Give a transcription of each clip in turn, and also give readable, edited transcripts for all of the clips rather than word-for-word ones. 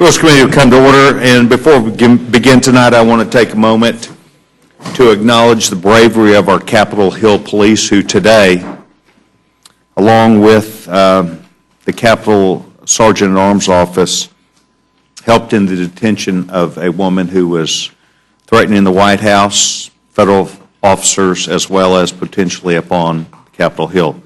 Rules Committee will come to order, and before we begin tonight, I want to take a moment to acknowledge the bravery of our Capitol Hill Police, who today, along with the Capitol Sergeant-at-Arms Office, helped in the detention of a woman who was threatening the White House, federal officers, as well as potentially upon Capitol Hill.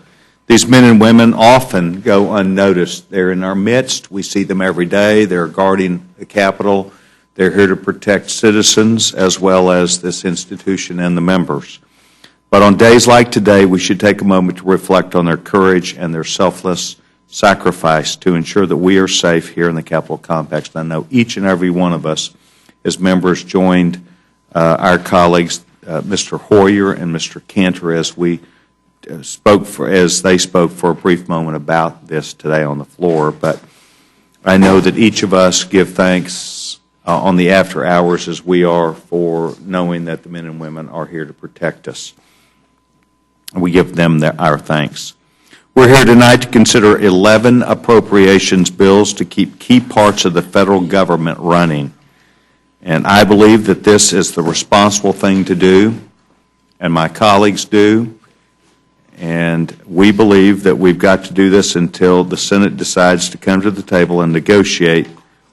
These men and women often go unnoticed. They're in our midst. We see them every day. They're guarding the Capitol. They're here to protect citizens as well as this institution and the members. But on days like today, we should take a moment to reflect on their courage and their selfless sacrifice to ensure that we are safe here in the Capitol complex. And I know each and every one of us as members joined our colleagues, Mr. Hoyer and Mr. Cantor, as they spoke for a brief moment about this today on the floor. But I know that each of us give thanks on the after hours as we are for knowing that the men and women are here to protect us. We give them our thanks. We're here tonight to consider 11 appropriations bills to keep key parts of the federal government running. And I believe that this is the responsible thing to do, and my colleagues do. And we believe that we've got to do this until the Senate decides to come to the table and negotiate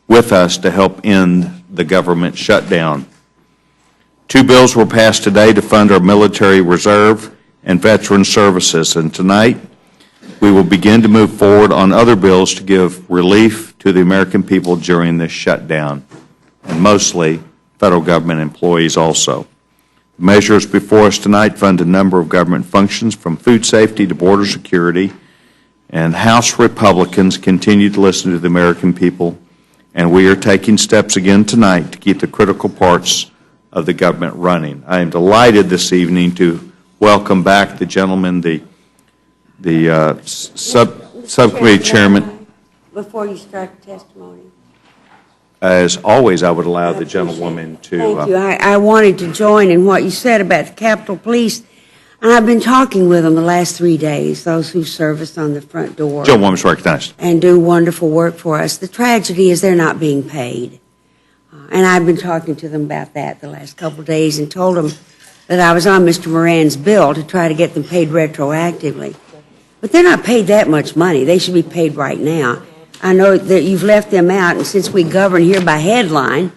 with us to help end the government shutdown. 2 bills were passed today to fund our military reserve and veteran services. And tonight, we will begin to move forward on other bills to give relief to the American people during this shutdown, and mostly federal government employees also. The measures before us tonight fund a number of government functions, from food safety to border security, and House Republicans continue to listen to the American people, and we are taking steps again tonight to keep the critical parts of the government running. I am delighted this evening to welcome back the gentleman, the subcommittee chairman. Before you start the testimony. As always, I would allow the gentlewoman to... Thank you. I wanted to join in what you said about the Capitol Police, and I've been talking with them the last 3 days, those who service on the front door. Gentlewoman's recognized. And do wonderful work for us. The tragedy is they're not being paid. And I've been talking to them about that the last couple of days and told them that I was on Mr. Moran's bill to try to get them paid retroactively. But they're not paid that much money. They should be paid right now. I know that you've left them out, and since we govern here by headline,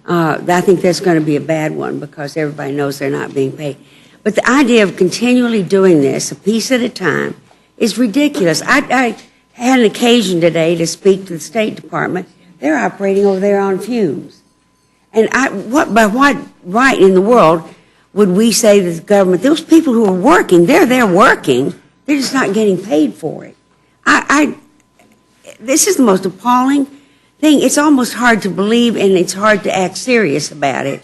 I think that's going to be a bad one because everybody knows they're not being paid. But the idea of continually doing this, a piece at a time, is ridiculous. I had an occasion today to speak to the State Department. They're operating over there on fumes. And by what right in the world would we say that the government, those people who are working, they're there working, they're just not getting paid for it. This is the most appalling thing. It's almost hard to believe, and it's hard to act serious about it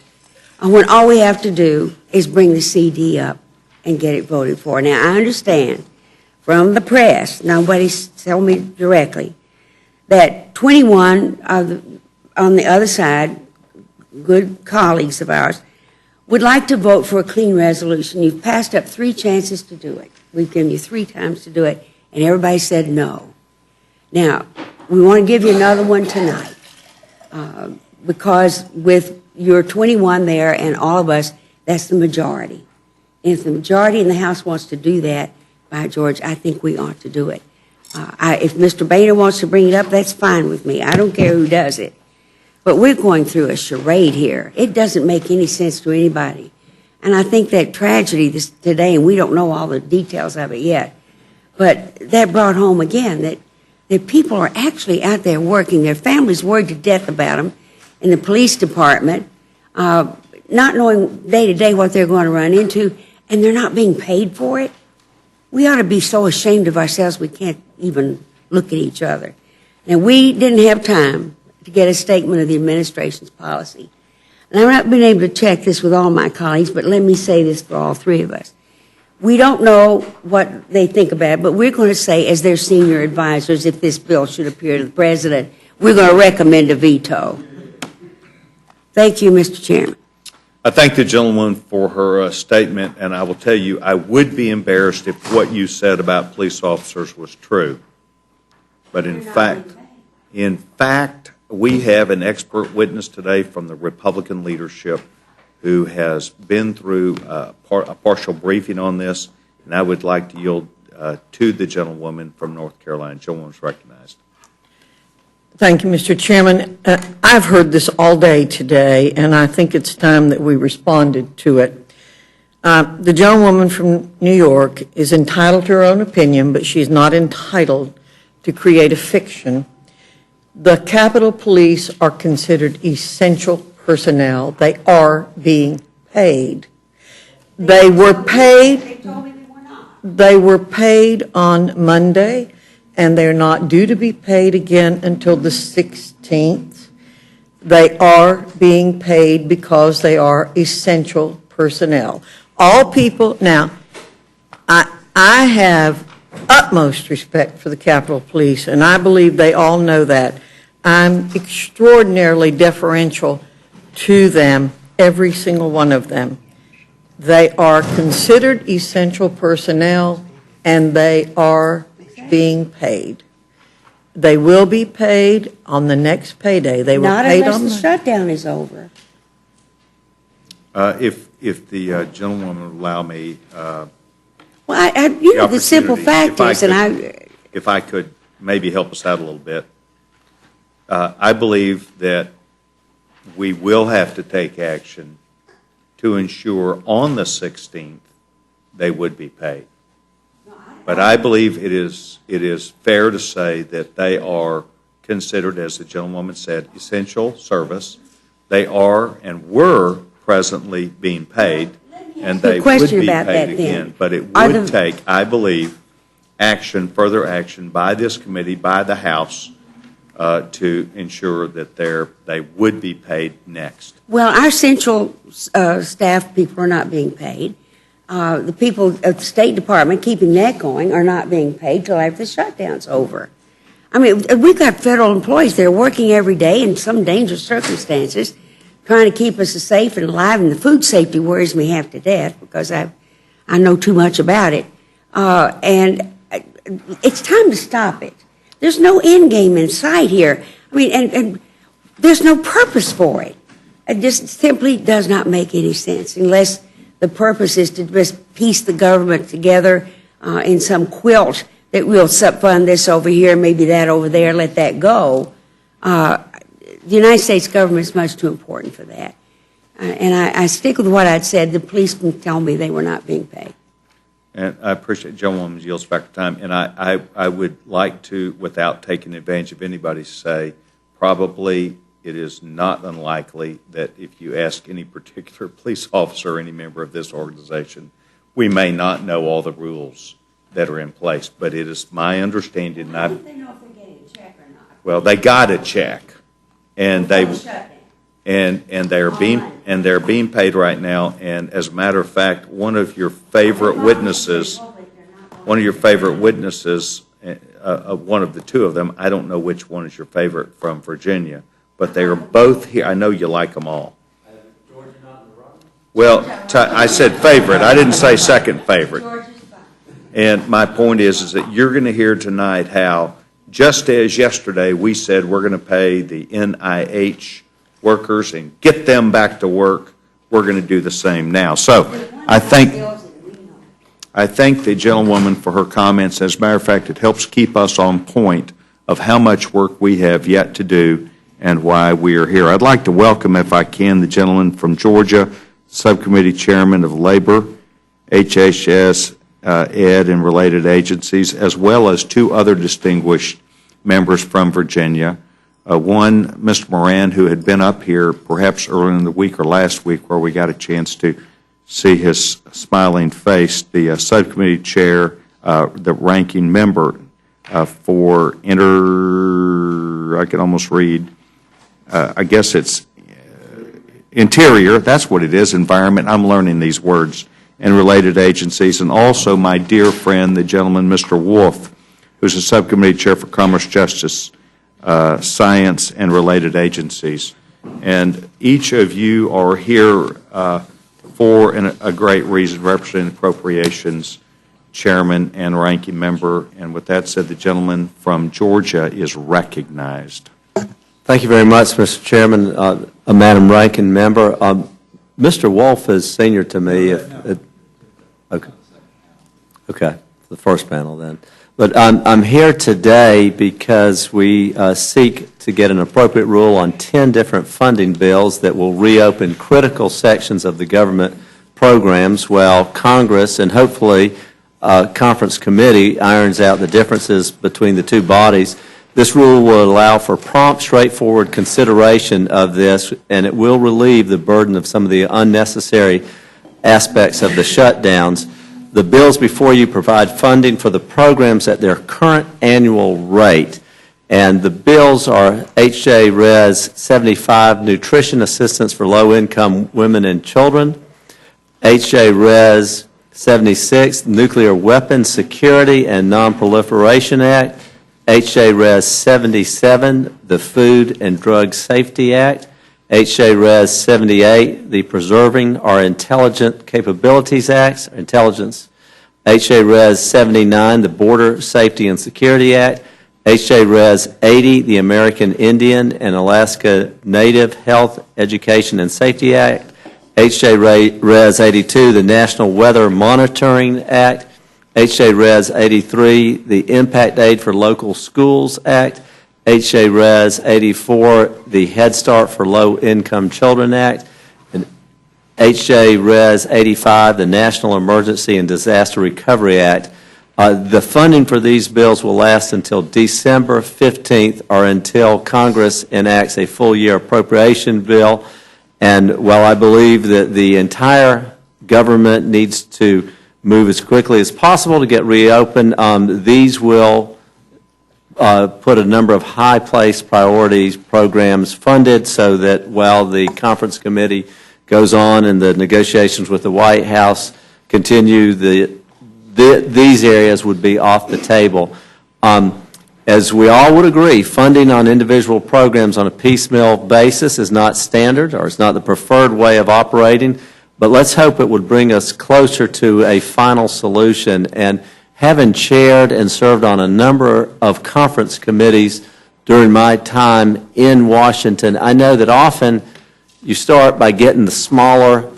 when all we have to do is bring the CD up and get it voted for. Now, I understand from the press, nobody's told me directly, that 21 on the other side, good colleagues of ours, would like to vote for a clean resolution. You've passed up 3 chances to do it. We've given you 3 times to do it, and everybody said no. Now, we want to give you another one tonight because with your 21 there and all of us, that's the majority. And if the majority in the House wants to do that, by George, I think we ought to do it. If Mr. Boehner wants to bring it up, that's fine with me. I don't care who does it. But we're going through a charade here. It doesn't make any sense to anybody. And I think that tragedy today, and we don't know all the details of it yet, but that brought home again that people are actually out there working. Their families worried to death about them in the police department, not knowing day to day what they're going to run into, and they're not being paid for it. We ought to be so ashamed of ourselves we can't even look at each other. Now, we didn't have time to get a statement of the administration's policy. And I've not been able to check this with all my colleagues, but let me say this for all 3 of us. We don't know what they think about it, but we're going to say, as their senior advisors, if this bill should appear to the President, we're going to recommend a veto. Thank you, Mr. Chairman. I thank the gentlewoman for her statement, and I will tell you, I would be embarrassed if what you said about police officers was true. But in fact, we have an expert witness today from the Republican leadership who has been through a partial briefing on this, and I would like to yield to the gentlewoman from North Carolina. Gentlewoman is recognized. Thank you, Mr. Chairman. I've heard this all day today, and I think it's time that we responded to it. The gentlewoman from New York is entitled to her own opinion, but she's not entitled to create a fiction. The Capitol Police are considered essential personnel. They are being paid. They were paid. They told me they were not. They were paid on Monday, and they're not due to be paid again until the 16th. They are being paid because they are essential personnel. All people, now, I have utmost respect for the Capitol Police, and I believe they all know that. I'm extraordinarily deferential to them, every single one of them. They are considered essential personnel, and they are being paid. They will be paid on the next payday. They were Not paid unless on the shutdown is over. If the gentlewoman would allow me, Well, the simple fact is, if I could maybe help us out a little bit, I believe that we will have to take action to ensure on the 16th they would be paid. But I believe it is fair to say that they are considered, as the gentlewoman said, essential service. They are and were presently being paid, and they would be paid again. But it would take, I believe, further action by this committee, by the House, to ensure that they would be paid next. Well, our central staff people are not being paid. The people at the State Department keeping that going are not being paid till after the shutdown's over. I mean, we've got federal employees that are working every day in some dangerous circumstances, trying to keep us safe and alive, and the food safety worries me half to death because I know too much about it. And it's time to stop it. There's no end game in sight here. I mean, and there's no purpose for it. It just simply does not make any sense unless the purpose is to just piece the government together in some quilt that we'll fund this over here, maybe that over there, let that go. The United States government is much too important for that. And I stick with what I'd said. The policemen tell me they were not being paid. And I appreciate gentlewoman's yields back to time. And I would like to, without taking advantage of anybody, say probably it is not unlikely that if you ask any particular police officer or any member of this organization, we may not know all the rules that are in place. But it is my understanding. I don't think they know if they're getting a check or not. Well, they got a check, and they're being paid right now. And as a matter of fact, one of your favorite witnesses, one of the two of them, I don't know which one is your favorite from Virginia, but they are both here. I know you like them all. Well, I said favorite. I didn't say second favorite. And my point is that you're going to hear tonight how, just as yesterday we said we're going to pay the NIH workers and get them back to work, we're going to do the same now. So I thank the gentlewoman for her comments. As a matter of fact, it helps keep us on point of how much work we have yet to do and why we are here. I'd like to welcome, if I can, the gentleman from Georgia, Subcommittee Chairman of Labor, HHS, Ed, and related agencies, as well as two other distinguished members from Virginia. One, Mr. Moran, who had been up here perhaps earlier in the week or last week where we got a chance to see his smiling face, the subcommittee chair, the ranking member for I can almost read, I guess it's interior, that's what it is, environment, I'm learning these words, and related agencies, and also my dear friend, the gentleman, Mr. Wolf, who's a subcommittee chair for Commerce, Justice, Science, and related agencies. And each of you are here for a great reason, representing appropriations, chairman and ranking member. And with that said, the gentleman from Georgia is recognized. Thank you very much, Mr. Chairman. Madam Ranking Member, Mr. Wolf is senior to me. Okay, the first panel then. But I'm here today because we seek to get an appropriate rule on 10 different funding bills that will reopen critical sections of the government programs while Congress and hopefully conference committee irons out the differences between the two bodies. This rule will allow for prompt, straightforward consideration of this, and it will relieve the burden of some of the unnecessary aspects of the shutdowns. The bills before you provide funding for the programs at their current annual rate, and the bills are H.J. Res. 75, Nutrition Assistance for Low-Income Women and Children, H.J. Res. 76, Nuclear Weapons Security and Non-Proliferation Act, H.J. Res. 77, the Food and Drug Safety Act, H.J. Res. 78, the Preserving Our Intelligent Capabilities Act, Intelligence, H.J. Res. 79, the Border Safety and Security Act, H.J. Res. 80, the American Indian and Alaska Native Health, Education and Safety Act, H.J. Res. 82, the National Weather Monitoring Act, H.J. Res. 83, the Impact Aid for Local Schools Act, H.J. Res. 84, the Head Start for Low-Income Children Act, and H.J. Res. 85, the National Emergency and Disaster Recovery Act. The funding for these bills will last until December 15th or until Congress enacts a full-year appropriation bill. And while I believe that the entire government needs to move as quickly as possible to get reopened, these will put a number of high-placed priorities programs funded so that while the conference committee goes on and the negotiations with the White House continue, these areas would be off the table. As we all would agree, funding on individual programs on a piecemeal basis is not standard or is not the preferred way of operating, but let's hope it would bring us closer to a final solution. And having chaired and served on a number of conference committees during my time in Washington, I know that often you start by getting the smaller,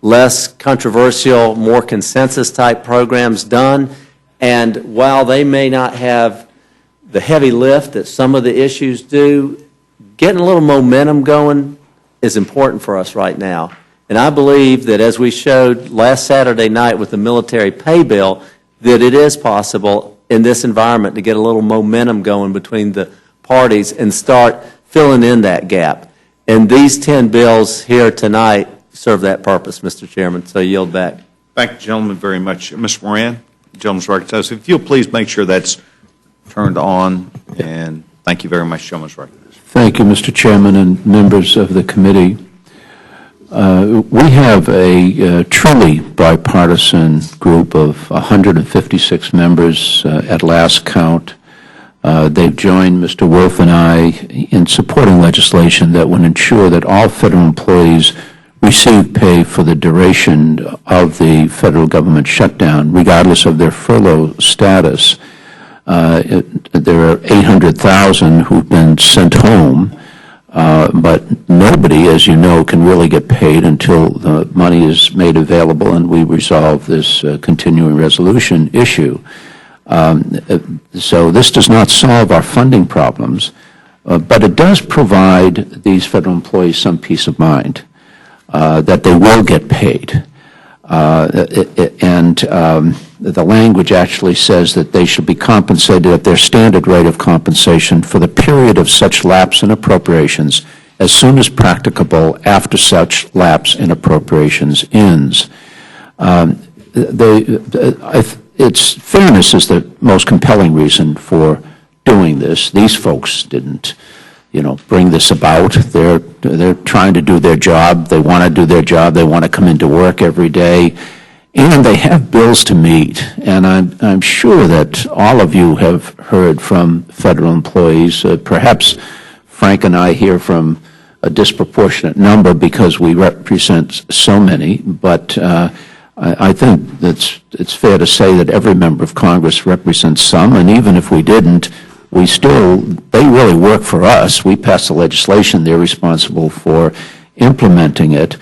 less controversial, more consensus-type programs done, and while they may not have the heavy lift that some of the issues do, getting a little momentum going is important for us right now. And I believe that as we showed last Saturday night with the military pay bill, that it is possible in this environment to get a little momentum going between the parties and start filling in that gap. And these 10 bills here tonight serve that purpose, Mr. Chairman, so I yield back. Thank you, gentlemen, very much. Ms. Moran, gentleman's recognized. If you'll please make sure that's turned on, and thank you very much, gentleman's recognized. Thank you, Mr. Chairman and members of the committee. We have a truly bipartisan group of 156 members at last count. They've joined Mr. Wolf and I in supporting legislation that would ensure that all federal employees receive pay for the duration of the federal government shutdown, regardless of their furlough status. There are 800,000 who've been sent home, but nobody, as you know, can really get paid until the money is made available and we resolve this continuing resolution issue. So this does not solve our funding problems, but it does provide these federal employees some peace of mind that they will get paid. The language actually says that they should be compensated at their standard rate of compensation for the period of such lapse in appropriations as soon as practicable after such lapse in appropriations ends. Its fairness is the most compelling reason for doing this. These folks didn't, bring this about. They're trying to do their job. They want to do their job. They want to come into work every day. And they have bills to meet. And I'm sure that all of you have heard from federal employees. Perhaps Frank and I hear from a disproportionate number because we represent so many. But I think it's fair to say that every member of Congress represents some. And even if we didn't, they really work for us. We pass the legislation. They're responsible for implementing it.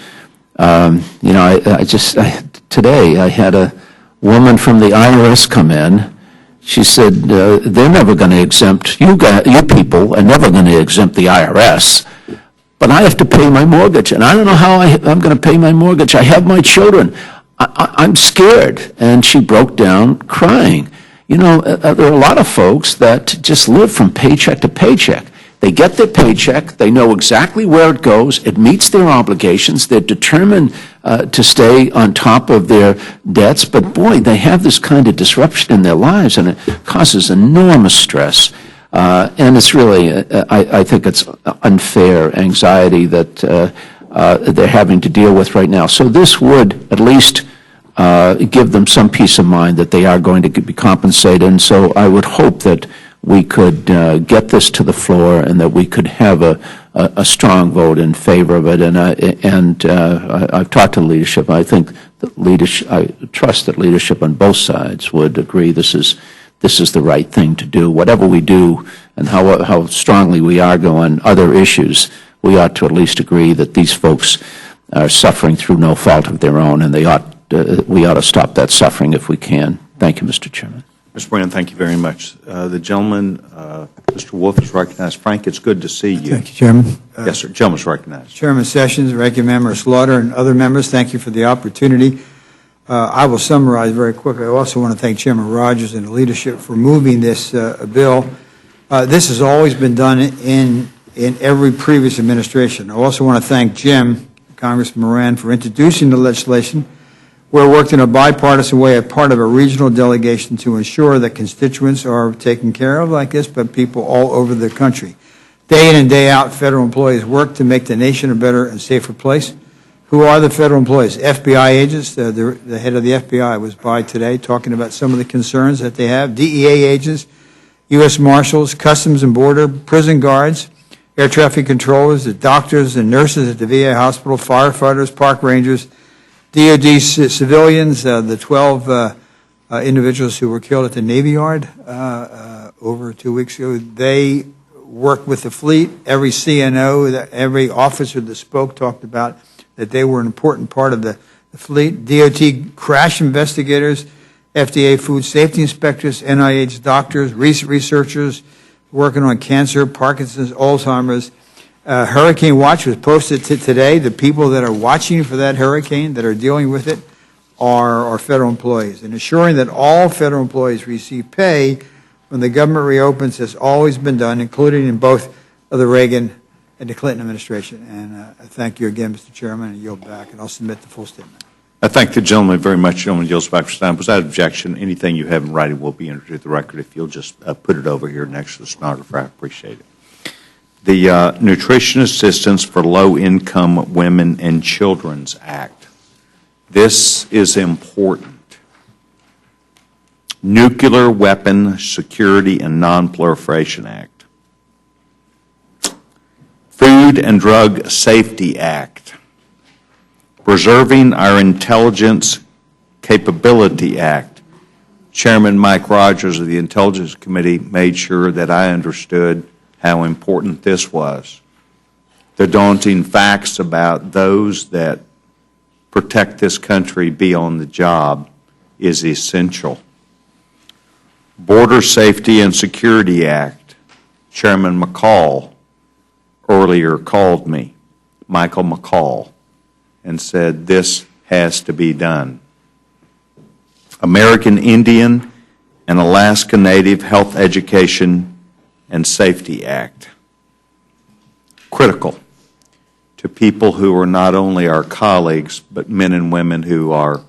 Today I had a woman from the IRS come in. She said, they're never going to exempt, you people are never going to exempt the IRS, but I have to pay my mortgage, and I don't know how I'm going to pay my mortgage. I have my children. I'm scared. And she broke down crying. There are a lot of folks that just live from paycheck to paycheck. They get their paycheck, they know exactly where it goes, it meets their obligations, they're determined to stay on top of their debts, but boy, they have this kind of disruption in their lives, and it causes enormous stress. And it's really, I think it's unfair anxiety that they're having to deal with right now. So this would at least give them some peace of mind that they are going to be compensated, and so I would hope that we could get this to the floor and that we could have a strong vote in favor of it. And I've talked to leadership. I think I trust that leadership on both sides would agree this is the right thing to do. Whatever we do and how strongly we argue on other issues, we ought to at least agree that these folks are suffering through no fault of their own, and we ought to stop that suffering if we can. Thank you, Mr. Chairman. Mr. Brown, thank you very much. The gentleman, Mr. Wolf, is recognized. Frank, it's good to see you. Thank you, Chairman. Yes, sir. Gentleman's recognized. Chairman Sessions, Ranking Member Slaughter, and other members, thank you for the opportunity. I will summarize very quickly. I also want to thank Chairman Rogers and the leadership for moving this bill. This has always been done in every previous administration. I also want to thank Jim, Congressman Moran, for introducing the legislation. We're worked in a bipartisan way as part of a regional delegation to ensure that constituents are taken care of like this, but people all over the country. Day in and day out, federal employees work to make the nation a better and safer place. Who are the federal employees? FBI agents. The head of the FBI was by today talking about some of the concerns that they have. DEA agents, U.S. Marshals, Customs and Border, prison guards, air traffic controllers, the doctors and nurses at the VA hospital, firefighters, park rangers, DOD civilians, the 12 individuals who were killed at the Navy Yard over 2 weeks ago. They worked with the fleet. Every CNO, every officer that spoke talked about that they were an important part of the fleet. DOT crash investigators, FDA food safety inspectors, NIH doctors, researchers working on cancer, Parkinson's, Alzheimer's. Hurricane watch was posted today. The people that are watching for that hurricane, that are dealing with it, are federal employees. And ensuring that all federal employees receive pay when the government reopens has always been done, including in both of the Reagan and the Clinton administration. And I thank you again, Mr. Chairman, and yield back, and I'll submit the full statement. I thank the gentleman very much. The gentleman yields back for time. Without objection, anything you have in writing will be entered into the record. If you'll just put it over here next to the stenographer, I appreciate it. The Nutrition Assistance for Low-Income Women and Children's Act. This is important. Nuclear Weapon Security and Non-Proliferation Act. Food and Drug Safety Act. Preserving Our Intelligence Capability Act. Chairman Mike Rogers of the Intelligence Committee made sure that I understood how important this was. The daunting facts about those that protect this country be on the job is essential. Border Safety and Security Act. Chairman McCall earlier called me, Michael McCall, and said this has to be done. American Indian and Alaska Native Health Education and Safety Act. Critical to people who are not only our colleagues, but men and women who are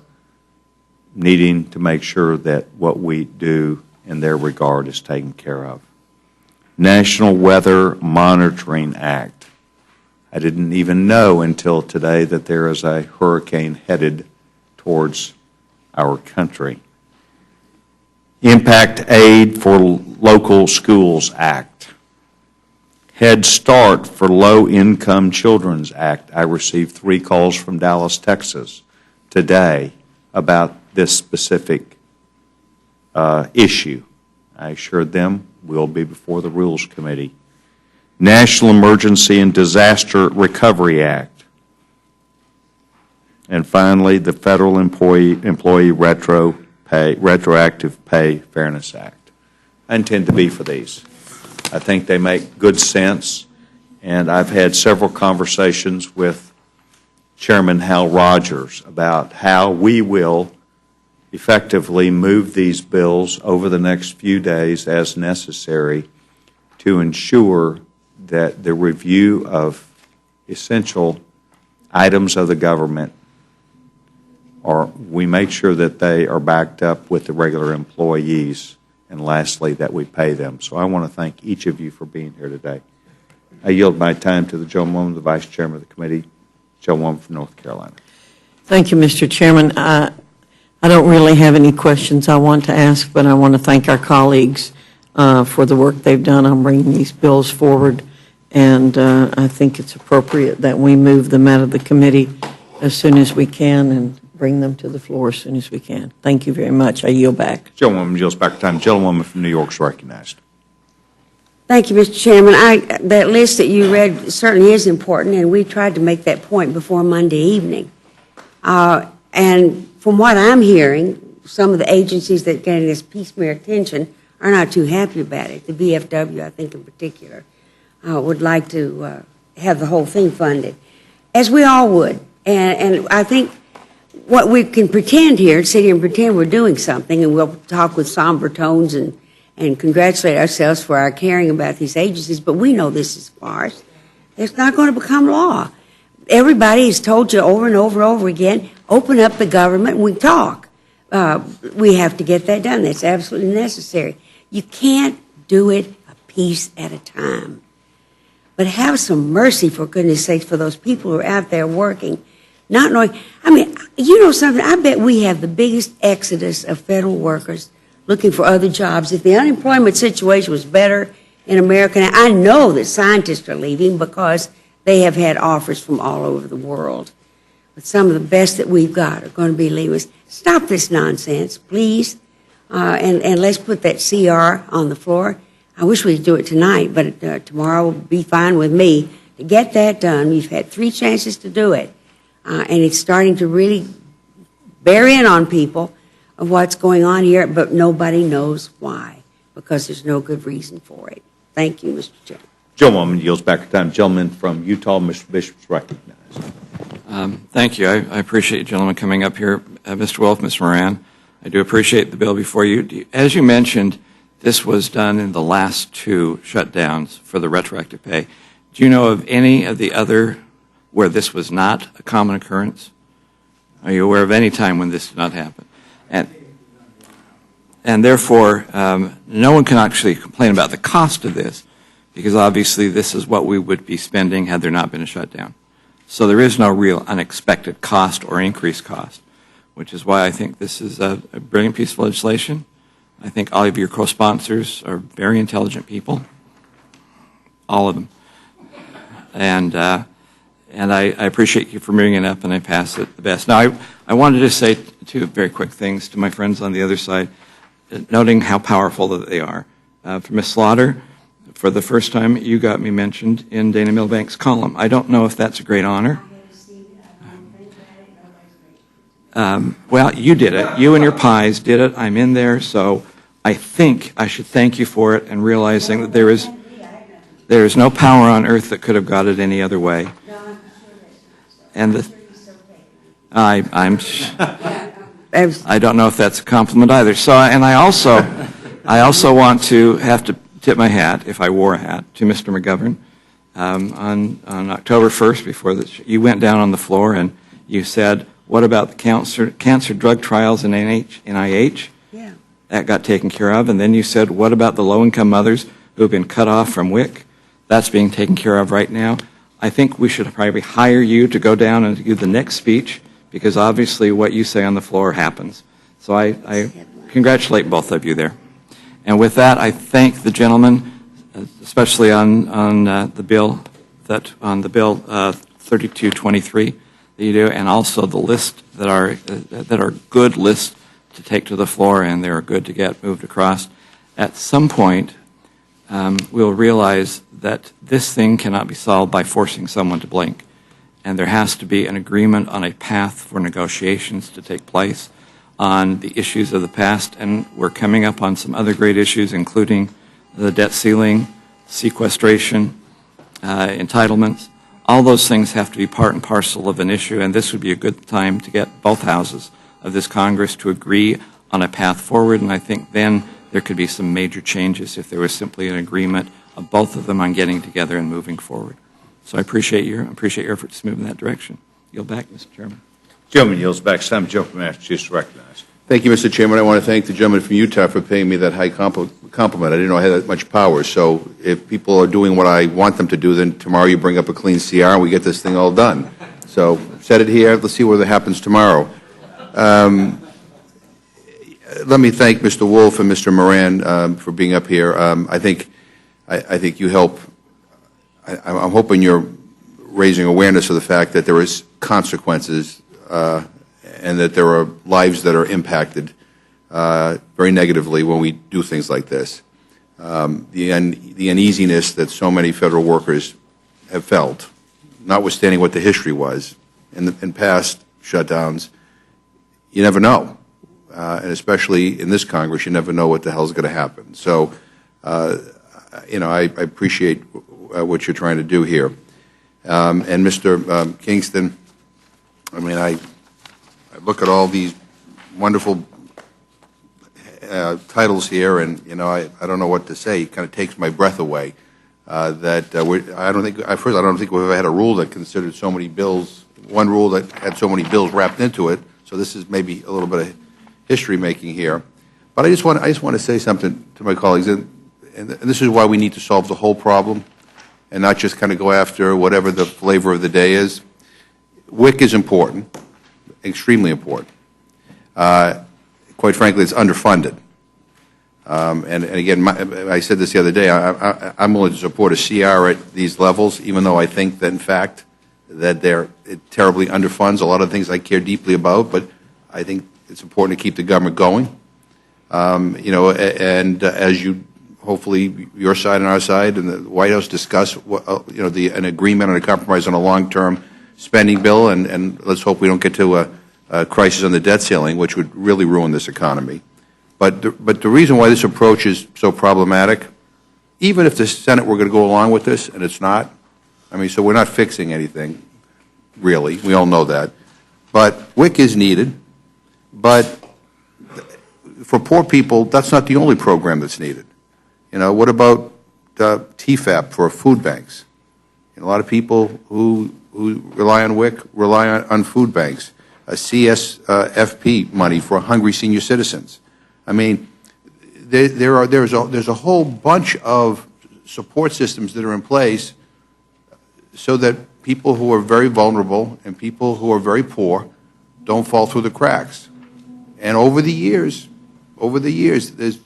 needing to make sure that what we do in their regard is taken care of. National Weather Monitoring Act. I didn't even know until today that there is a hurricane headed towards our country. Impact Aid for Local Schools Act. Head Start for Low-Income Children's Act. I received 3 calls from Dallas, Texas today about this specific issue. I assured them we'll be before the Rules Committee. National Emergency and Disaster Recovery Act. And finally, the Federal Employee Retroactive Pay Fairness Act. I intend to be for these. I think they make good sense, and I've had several conversations with Chairman Hal Rogers about how we will effectively move these bills over the next few days as necessary to ensure that the review of essential items of the government we make sure that they are backed up with the regular employees, and lastly, that we pay them. So I want to thank each of you for being here today. I yield my time to the gentlewoman, the Vice Chairman of the committee, gentlewoman from North Carolina. Thank you, Mr. Chairman. I don't really have any questions I want to ask, but I want to thank our colleagues for the work they've done on bringing these bills forward, and I think it's appropriate that we move them out of the committee as soon as we can and bring them to the floor as soon as we can. Thank you very much. I yield back. Gentlewoman yields back time. Gentlewoman from New York is recognized. Thank you, Mr. Chairman. That list that you read certainly is important, and we tried to make that point before Monday evening. And from what I'm hearing, some of the agencies that get this piecemeal attention are not too happy about it. The VFW, I think in particular, would like to have the whole thing funded, as we all would. And I think what we can pretend here, sit here and pretend we're doing something, and we'll talk with somber tones and congratulate ourselves for our caring about these agencies, but we know this is farce. It's not going to become law. Everybody has told you over and over and over again, open up the government and we talk. We have to get that done. That's absolutely necessary. You can't do it a piece at a time. But have some mercy, for goodness sakes, for those people who are out there working, not knowing. I mean, you know something? I bet we have the biggest exodus of federal workers looking for other jobs. If the unemployment situation was better in America, now, I know that scientists are leaving because they have had offers from all over the world. But some of the best that we've got are going to be leaving us. Stop this nonsense, please, and let's put that CR on the floor. I wish we could do it tonight, but tomorrow will be fine with me. To get that done, we've had 3 chances to do it, and it's starting to really bear in on people of what's going on here, but nobody knows why, because there's no good reason for it. Thank you, Mr. Chairman. Gentlewoman yields back her time. Gentleman from Utah, Mr. Bishop, is recognized. Thank you. I appreciate you gentlemen coming up here. Mr. Wolf, Mr. Moran, I do appreciate the bill before you. As you mentioned, this was done in the last 2 shutdowns for the retroactive pay. Do you know of any of the other where this was not a common occurrence? Are you aware of any time when this did not happen? And therefore, no one can actually complain about the cost of this, because obviously this is what we would be spending had there not been a shutdown. So there is no real unexpected cost or increased cost, which is why I think this is a brilliant piece of legislation. I think all of your co-sponsors are very intelligent people, all of them. And I appreciate you for bringing it up, and I pass it the best. Now, I wanted to say 2 very quick things to my friends on the other side, noting how powerful that they are. For Ms. Slaughter, for the first time, you got me mentioned in Dana Milbank's column. I don't know if that's a great honor. Well, you did it. You and your pies did it. I'm in there, so I think I should thank you for it, and realizing that there is no power on earth that could have got it any other way. And I don't know if that's a compliment either. So, and I also want to have to tip my hat, if I wore a hat, to Mr. McGovern. On October 1st, before you went down on the floor and you said, what about the cancer drug trials in NIH? Yeah. That got taken care of. And then you said, what about the low-income mothers who have been cut off from WIC? That's being taken care of right now. I think we should probably hire you to go down and do the next speech, because obviously what you say on the floor happens. So I congratulate both of you there. And with that, I thank the gentleman, especially on the bill 3223 that you do, and also the list that are good lists to take to the floor, and they are good to get moved across. at some point, we'll realize that this thing cannot be solved by forcing someone to blink. And there has to be an agreement on a path for negotiations to take place on the issues of the past. And we're coming up on some other great issues, including the debt ceiling, sequestration, entitlements. All those things have to be part and parcel of an issue, and this would be a good time to get both houses of this Congress to agree on a path forward. And I think then there could be some major changes if there was simply an agreement of both of them on getting together and moving forward. So I appreciate your efforts to move in that direction. Yield back, Mr. Chairman. Gentleman yields back. Senator Joe from Massachusetts recognized. Thank you, Mr. Chairman. I want to thank the gentleman from Utah for paying me that high compliment. I didn't know I had that much power. So if people are doing what I want them to do, then tomorrow you bring up a clean CR and we get this thing all done. So set it here. Let's see what happens tomorrow. Let me thank Mr. Wolf and Mr. Moran for being up here. I think you help. I'm hoping you're raising awareness of the fact that there is consequences and that there are lives that are impacted very negatively when we do things like this. The uneasiness that so many federal workers have felt, notwithstanding what the history was in past shutdowns, you never know. And especially in this Congress, you never know what the hell is going to happen. So, I appreciate what you're trying to do here. And Mr. Kingston, I mean, I look at all these wonderful titles here, and I don't know what to say. It kind of takes my breath away. I don't think we've ever had a rule that considered so many bills, one rule that had so many bills wrapped into it. So this is maybe a little bit of history making here. But I just want to say something to my colleagues, and this is why we need to solve the whole problem, and not just kind of go after whatever the flavor of the day is. WIC is important, extremely important. Quite frankly, it's underfunded. And again, I said this the other day, I'm willing to support a CR at these levels, even though I think that, in fact, that it terribly underfunds a lot of things I care deeply about, but I think it's important to keep the government going. And as you, hopefully, your side and our side and the White House discuss, an agreement and a compromise on a long-term spending bill, and let's hope we don't get to a crisis on the debt ceiling, which would really ruin this economy. But the reason why this approach is so problematic, even if the Senate were going to go along with this, and it's not, so we're not fixing anything, really. We all know that. But WIC is needed. But for poor people, that's not the only program that's needed. What about TFAP for food banks? A lot of people who rely on WIC rely on food banks. CSFP money for hungry senior citizens. There's a whole bunch of support systems that are in place so that people who are very vulnerable and people who are very poor don't fall through the cracks. And over the years, there's,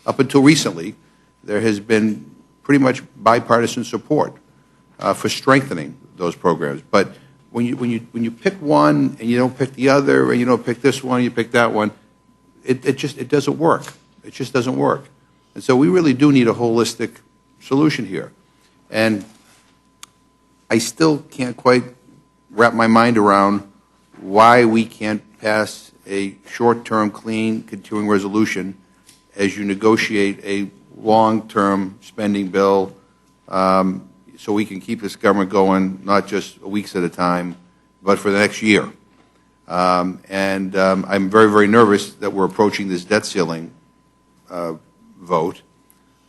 up until recently, there has been pretty much bipartisan support for strengthening those programs. But when you pick one and you don't pick the other, and you don't pick this one, you pick that one, it doesn't work. It just doesn't work. And so we really do need a holistic solution here. And I still can't quite wrap my mind around why we can't pass a short-term, clean, continuing resolution as you negotiate a long-term spending bill so we can keep this government going not just weeks at a time, but for the next year. I'm very, very nervous that we're approaching this debt ceiling vote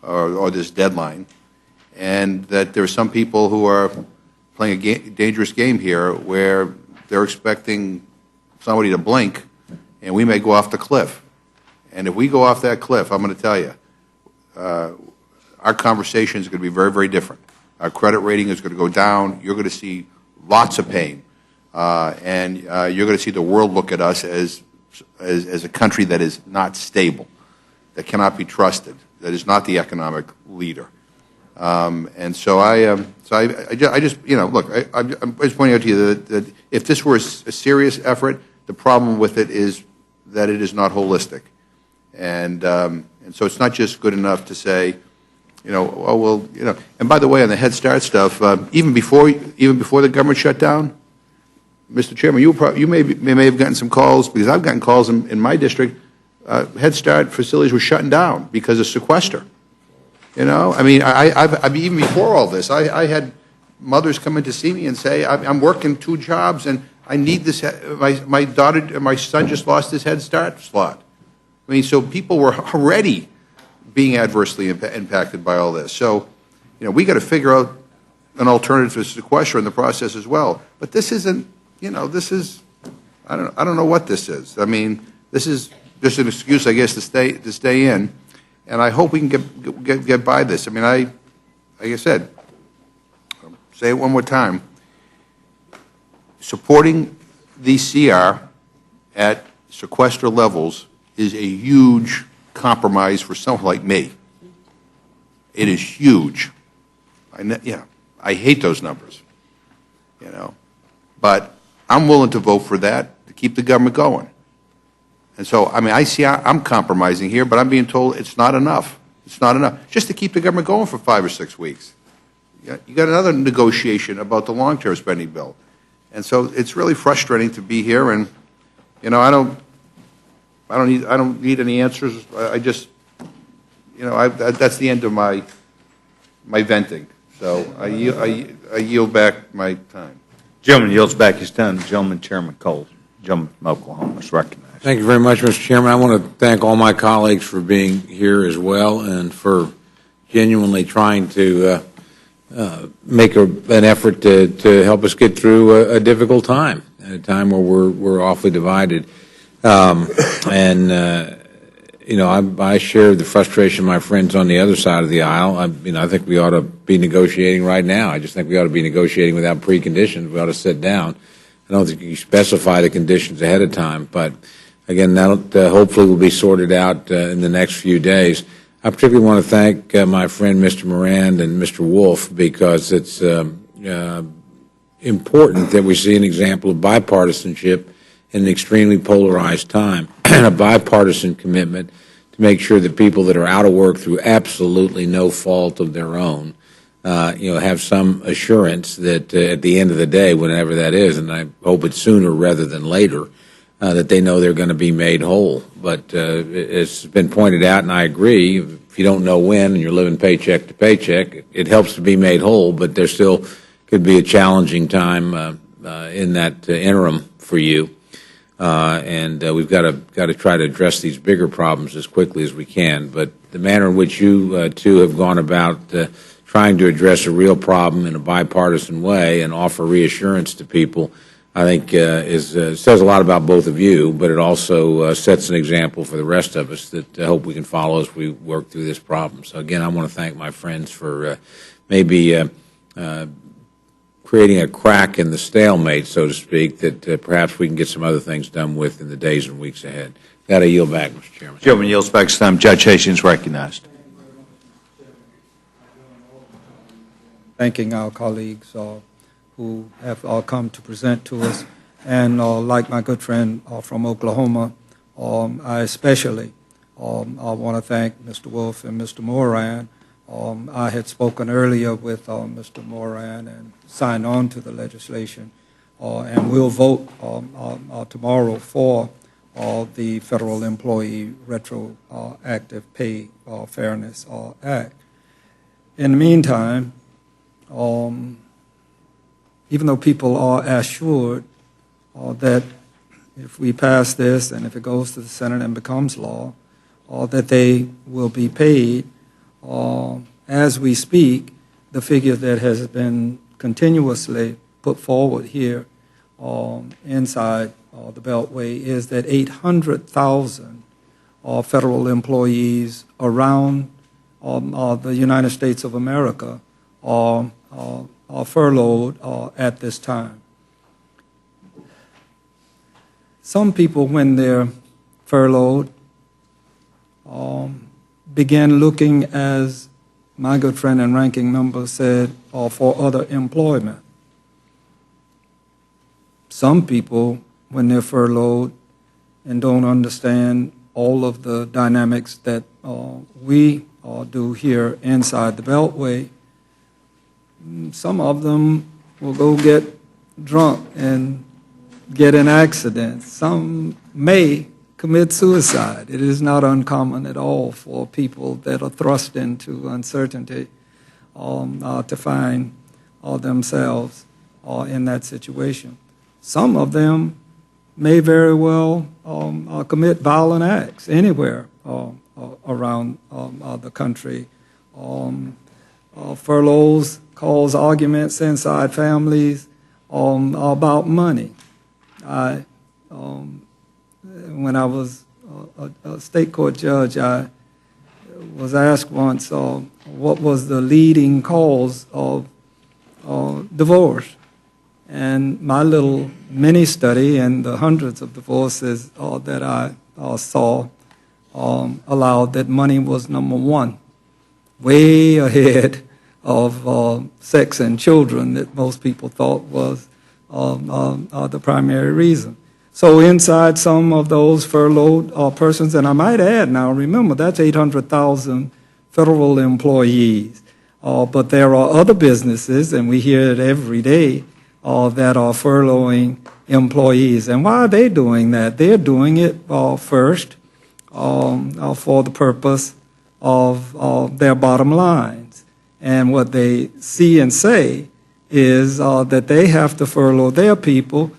or this deadline, and that there are some people who are playing a dangerous game here where they're expecting somebody to blink, and we may go off the cliff. And if we go off that cliff, I'm going to tell you, our conversation is going to be very, very different. Our credit rating is going to go down. You're going to see lots of pain. And you're going to see the world look at us as a country that is not stable, that cannot be trusted, that is not the economic leader. And so I just, look, I'm just pointing out to you that if this were a serious effort, the problem with it is that it is not holistic. And so it's not just good enough to say, oh, well, and by the way, on the Head Start stuff, even before the government shut down, Mr. Chairman, you may have gotten some calls, because I've gotten calls in my district. Head Start facilities were shutting down because of sequester. I mean, I've even before all this, I had mothers come in to see me and say, I'm working 2 jobs and I need this. My son just lost his Head Start slot. I mean, so people were already being adversely impacted by all this. So, we got to figure out an alternative to sequester in the process as well. But this isn't, this is, I don't know what this is. I mean, this is just an excuse, I guess, to stay in. And I hope we can get by this. I mean, like I said, I'll say it one more time. Supporting the CR at sequester levels is a huge compromise for someone like me. It is huge. I hate those numbers, but I'm willing to vote for that to keep the government going. And so, I mean, I'm compromising here, but I'm being told it's not enough. It's not enough just to keep the government going for 5 or 6 weeks. You got another negotiation about the long-term spending bill, and so it's really frustrating to be here. And I don't need any answers. I just, that's the end of my venting. So I yield back my time. Gentleman yields back his time. Gentleman, Chairman Cole. Gentleman from Oklahoma is recognized. Thank you very much, Mr. Chairman. I want to thank all my colleagues for being here as well and for genuinely trying to make an effort to help us get through a difficult time, at a time where we're awfully divided. I share the frustration of my friends on the other side of the aisle. I think we ought to be negotiating right now. I just think we ought to be negotiating without preconditions. We ought to sit down. I don't think you specify the conditions ahead of time, but again, that hopefully will be sorted out in the next few days. I particularly want to thank my friend Mr. Moran and Mr. Wolf, because it's important that we see an example of bipartisanship in an extremely polarized time, and a bipartisan commitment to make sure that people that are out of work through absolutely no fault of their own, have some assurance that at the end of the day, whenever that is, and I hope it's sooner rather than later, that they know they're going to be made whole. But it's been pointed out, and I agree, if you don't know when and you're living paycheck to paycheck, it helps to be made whole, but there still could be a challenging time in that interim for you. We've got to try to address these bigger problems as quickly as we can. But the manner in which you two have gone about trying to address a real problem in a bipartisan way and offer reassurance to people, I think says a lot about both of you, but it also sets an example for the rest of us that I hope we can follow as we work through this problem. So again, I want to thank my friends for maybe creating a crack in the stalemate, so to speak, that perhaps we can get some other things done with in the days and weeks ahead. Got to yield back, Mr. Chairman. Gentleman yields back his time. Judge Hastings recognized. Thanking our colleagues who have come to present to us. And like my good friend from Oklahoma, I especially want to thank Mr. Wolf and Mr. Moran. I had spoken earlier with Mr. Moran and signed on to the legislation, and we'll vote tomorrow for the Federal Employee Retroactive Pay Fairness Act. In the meantime, even though people are assured that if we pass this and if it goes to the Senate and becomes law, that they will be paid, as we speak, the figure that has been continuously put forward here inside the Beltway is that 800,000 federal employees around the United States of America are furloughed at this time. Some people, when they're furloughed, begin looking, as my good friend and ranking member said, for other employment. Some people, when they're furloughed and don't understand all of the dynamics that we do here inside the Beltway. Some of them will go get drunk and get in accidents. Some may commit suicide. It is not uncommon at all for people that are thrust into uncertainty to find themselves in that situation. Some of them may very well commit violent acts anywhere around the country. Furloughs cause arguments inside families about money. When I was a state court judge, I was asked once what was the leading cause of divorce. And my little mini study and the hundreds of divorces that I saw allowed that money was number one, way ahead of sex and children that most people thought was the primary reason. So inside some of those furloughed persons, and I might add now, remember, that's 800,000 federal employees. But there are other businesses, and we hear it every day, that are furloughing employees. And why are they doing that? They're doing it first for the purpose of their bottom lines. And what they see and say is that they have to furlough their people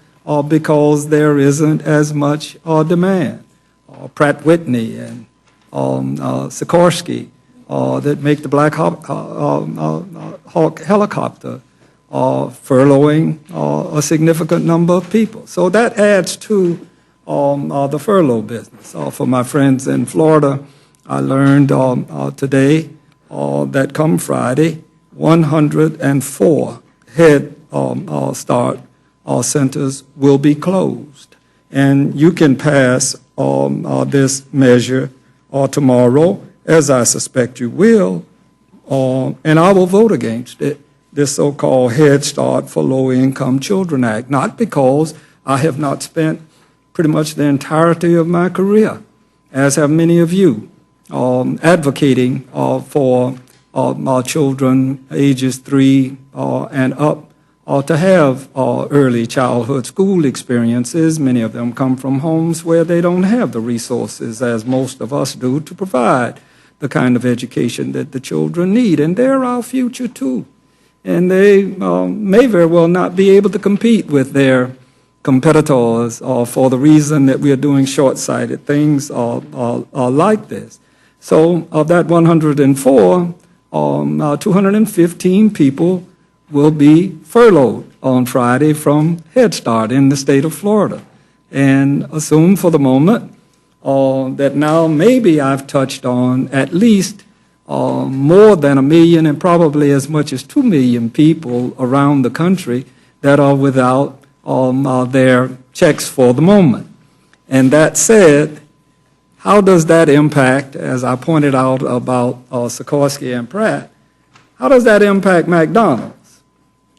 because there isn't as much demand. Pratt Whitney and Sikorsky that make the Black Hawk helicopter furloughing a significant number of people. So that adds to the furlough business. For my friends in Florida, I learned today that come Friday, 104 Head Start centers will be closed. And you can pass this measure tomorrow, as I suspect you will, and I will vote against it, this so-called Head Start for Low-Income Children Act, not because I have not spent pretty much the entirety of my career, as have many of you, advocating for our children ages 3 and up to have early childhood school experiences. Many of them come from homes where they don't have the resources, as most of us do, to provide the kind of education that the children need. And they're our future, too. And they may very well not be able to compete with their competitors for the reason that we are doing short-sighted things like this. So of that 104, 215 people will be furloughed on Friday from Head Start in the state of Florida. And assume for the moment that now maybe I've touched on at least more than 1 million and probably as much as 2 million people around the country that are without their checks for the moment. And that said, how does that impact, as I pointed out about Sikorsky and Pratt, how does that impact McDonald's?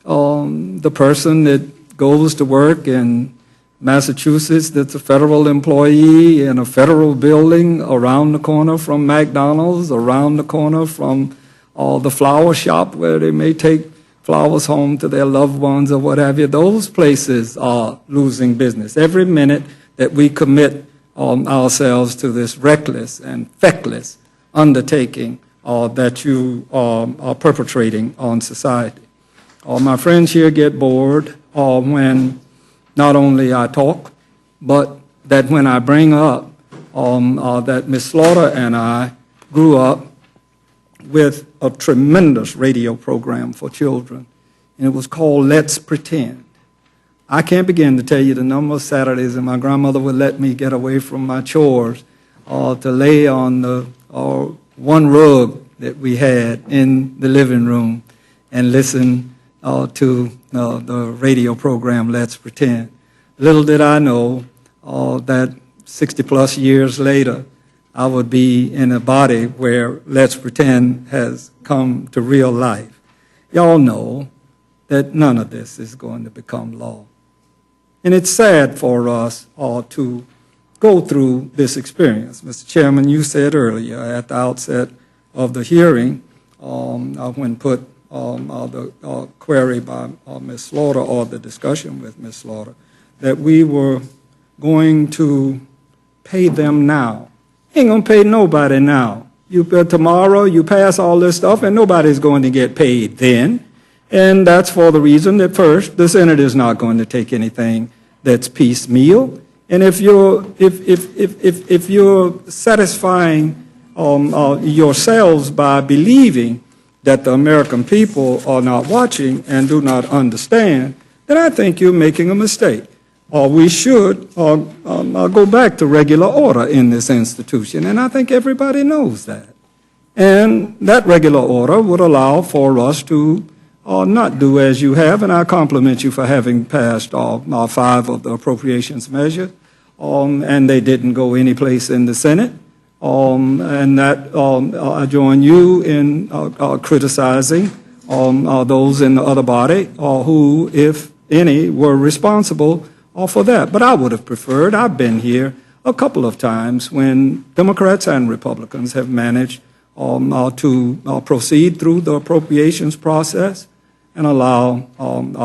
The person that goes to work in Massachusetts that's a federal employee in a federal building around the corner from McDonald's, around the corner from the flower shop where they may take flowers home to their loved ones or what have you, those places are losing business. Every minute that we commit ourselves to this reckless and feckless undertaking that you are perpetrating on society. My friends here get bored when not only I talk, but that when I bring up that Ms. Slaughter and I grew up with a tremendous radio program for children, and it was called Let's Pretend. I can't begin to tell you the number of Saturdays that my grandmother would let me get away from my chores to lay on the one rug that we had in the living room and listen to the radio program Let's Pretend. Little did I know that 60-plus years later, I would be in a body where Let's Pretend has come to real life. Y'all know that none of this is going to become law. And it's sad for us to go through this experience. Mr. Chairman, you said earlier at the outset of the hearing, when put the query by Ms. Slaughter or the discussion with Ms. Slaughter, that we were going to pay them now. Ain't going to pay nobody now. Tomorrow you pass all this stuff and nobody's going to get paid then. And that's for the reason that first, the Senate is not going to take anything that's piecemeal. And if you're satisfying yourselves by believing that the American people are not watching and do not understand, then I think you're making a mistake. Or we should go back to regular order in this institution, and I think everybody knows that. And that regular order would allow for us to not do as you have, and I compliment you for having passed 5 of the appropriations measures, and they didn't go anyplace in the Senate. And that I join you in criticizing those in the other body who, if any, were responsible for that. But I would have preferred, I've been here a couple of times when Democrats and Republicans have managed to proceed through the appropriations process and allow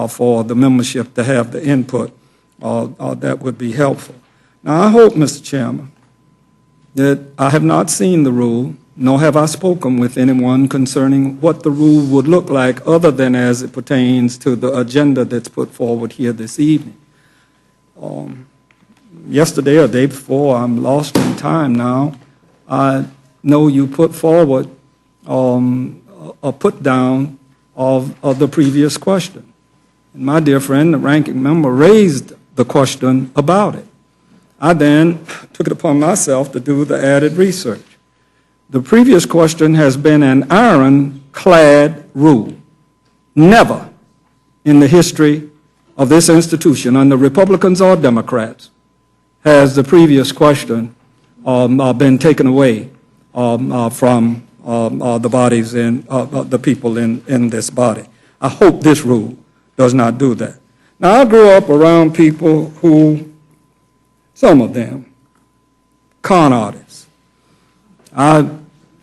for the membership to have the input that would be helpful. Now, I hope, Mr. Chairman, that I have not seen the rule, nor have I spoken with anyone concerning what the rule would look like other than as it pertains to the agenda that's put forward here this evening. Yesterday or day before, I'm lost in time now, I know you put forward a put down of the previous question. And my dear friend, the ranking member, raised the question about it. I then took it upon myself to do the added research. The previous question has been an ironclad rule. Never in the history of this institution, under Republicans or Democrats, has the previous question been taken away from the bodies and the people in this body. I hope this rule does not do that. Now, I grew up around people who, some of them, con artists. I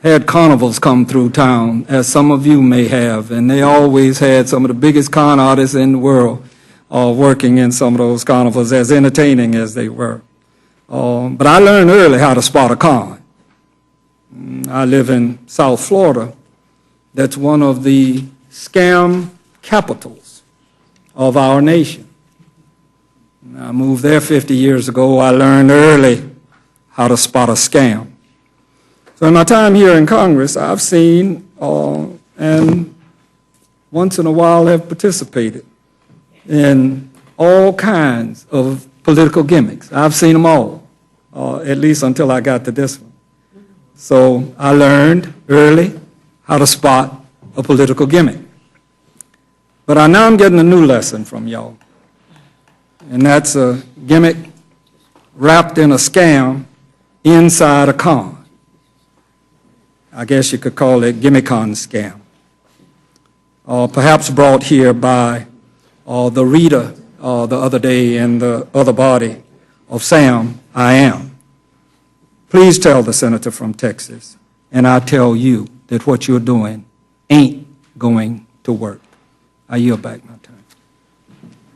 had carnivals come through town, as some of you may have, and they always had some of the biggest con artists in the world working in some of those carnivals, as entertaining as they were. But I learned early how to spot a con. I live in South Florida. That's one of the scam capitals of our nation. I moved there 50 years ago. I learned early how to spot a scam. So in my time here in Congress, I've seen and once in a while have participated in all kinds of political gimmicks. I've seen them all, at least until I got to this one. So I learned early how to spot a political gimmick. But now I'm getting a new lesson from y'all. And that's a gimmick wrapped in a scam inside a con. I guess you could call it Gimmicon scam. Perhaps brought here by the reader the other day in the other body of Sam, I Am. Please tell the senator from Texas, and I tell you that what you're doing ain't going to work. I yield back my time.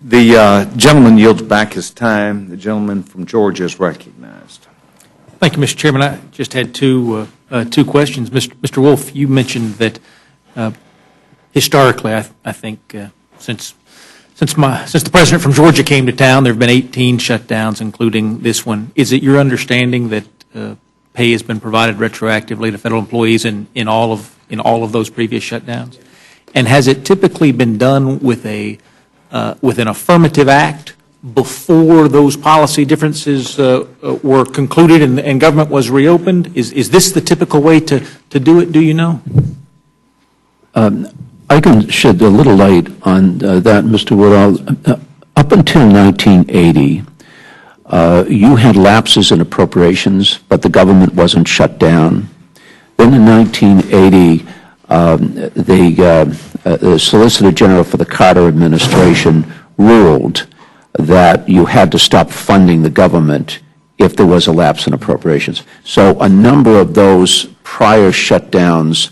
The gentleman yields back his time. The gentleman from Georgia is recognized. Thank you, Mr. Chairman. I just had two questions. Mr. Wolf, you mentioned that historically, I think since the president from Georgia came to town, there have been 18 shutdowns, including this one. Is it your understanding that pay has been provided retroactively to federal employees in all of those previous shutdowns? And has it typically been done with an affirmative act before those policy differences were concluded and government was reopened? Is this the typical way to do it, do you know? I can shed a little light on that, Mr. Woodall. Up until 1980, you had lapses in appropriations, but the government wasn't shut down. Then in 1980, the Solicitor General for the Carter administration ruled that you had to stop funding the government if there was a lapse in appropriations. So a number of those prior shutdowns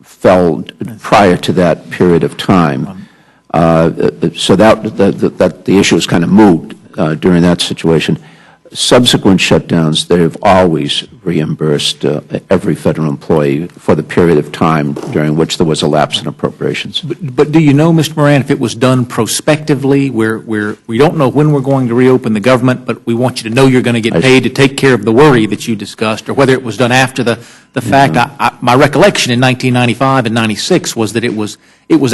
fell prior to that period of time. So that the issue was kind of moved during that situation. Subsequent shutdowns, they have always reimbursed every federal employee for the period of time during which there was a lapse in appropriations. But do you know, Mr. Moran, if it was done prospectively, where we don't know when we're going to reopen the government, but we want you to know you're going to get paid to take care of the worry that you discussed, or whether it was done after the fact? My recollection in 1995 and 96 was that it was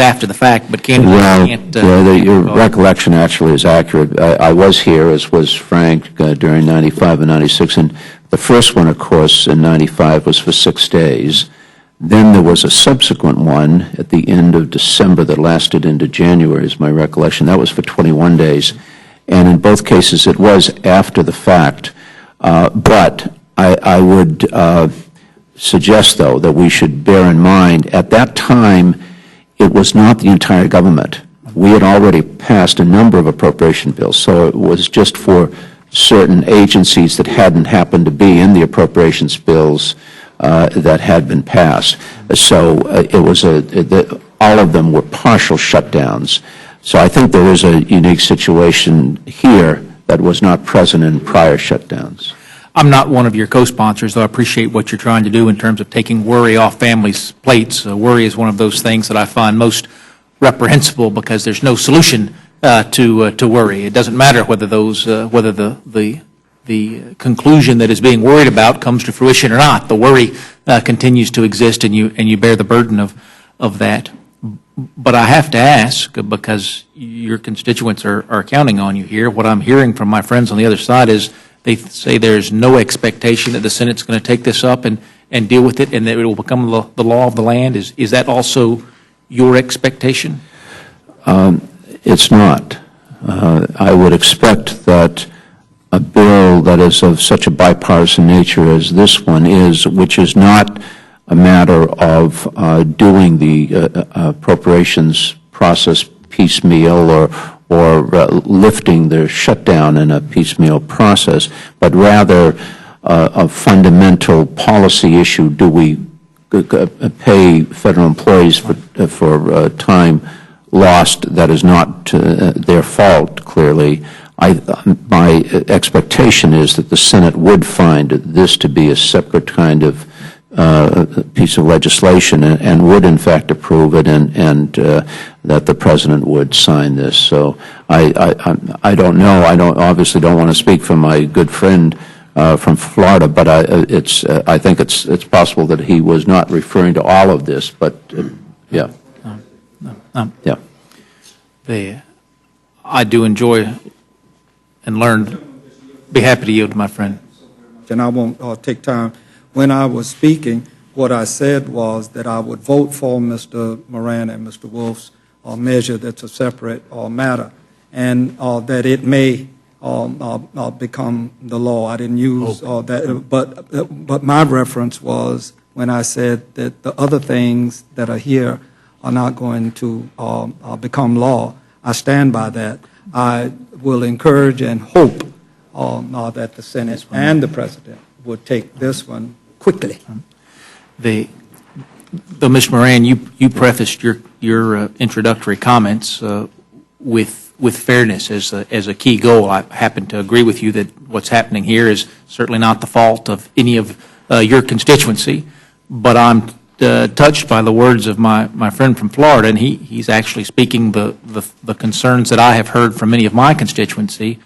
after the fact, but your recollection actually is accurate. I was here, as was Frank, during 95 and 96, and the first one, of course, in 95 was for 6 days. Then there was a subsequent one at the end of December that lasted into January, is my recollection. That was for 21 days. And in both cases, it was after the fact. But I would suggest, though, that we should bear in mind, at that time, it was not the entire government. We had already passed a number of appropriation bills, so it was just for certain agencies that hadn't happened to be in the appropriations bills that had been passed. So it was all of them were partial shutdowns. So I think there is a unique situation here that was not present in prior shutdowns. I'm not one of your co-sponsors, though I appreciate what you're trying to do in terms of taking worry off families' plates. Worry is one of those things that I find most reprehensible because there's no solution to worry. It doesn't matter whether the conclusion that is being worried about comes to fruition or not. The worry continues to exist, and you bear the burden of that. But I have to ask, because your constituents are counting on you here, what I'm hearing from my friends on the other side is they say there's no expectation that the Senate's going to take this up and deal with it, and that it will become the law of the land. Is that also your expectation? It's not. I would expect that a bill that is of such a bipartisan nature as this one is, which is not a matter of doing the appropriations process piecemeal or lifting the shutdown in a piecemeal process, but rather a fundamental policy issue. Do we pay federal employees for time lost that is not their fault, clearly? My expectation is that the Senate would find this to be a separate kind of piece of legislation and would in fact approve it, and that the President would sign this. So I don't know. I obviously don't want to speak for my good friend from Florida, but I think it's possible that he was not referring to all of this. But yeah. Yeah. I do enjoy and learn. Be happy to yield to my friend. And I won't take time. When I was speaking, what I said was that I would vote for Mr. Moran and Mr. Wolf's measure that's a separate matter, and that it may become the law. I didn't use that, but my reference was when I said that the other things that are here are not going to become law. I stand by that. I will encourage and hope that the Senate and the President would take this one quickly. Mr. Moran, you prefaced your introductory comments with fairness as a key goal. I happen to agree with you that what's happening here is certainly not the fault of any of your constituency, but I'm touched by the words of my friend from Florida, and he's actually speaking the concerns that I have heard from many of my constituency,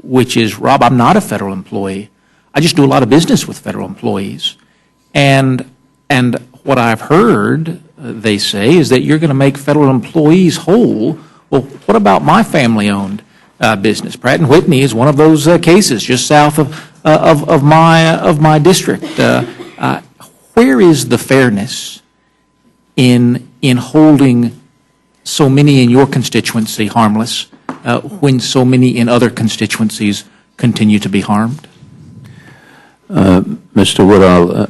which is, Rob, I'm not a federal employee. I just do a lot of business with federal employees. And what I've heard, they say, is that you're going to make federal employees whole. Well, what about my family-owned business? Pratt & Whitney is one of those cases just south of my district. Where is the fairness in holding so many in your constituency harmless when so many in other constituencies continue to be harmed? Mr. Woodall,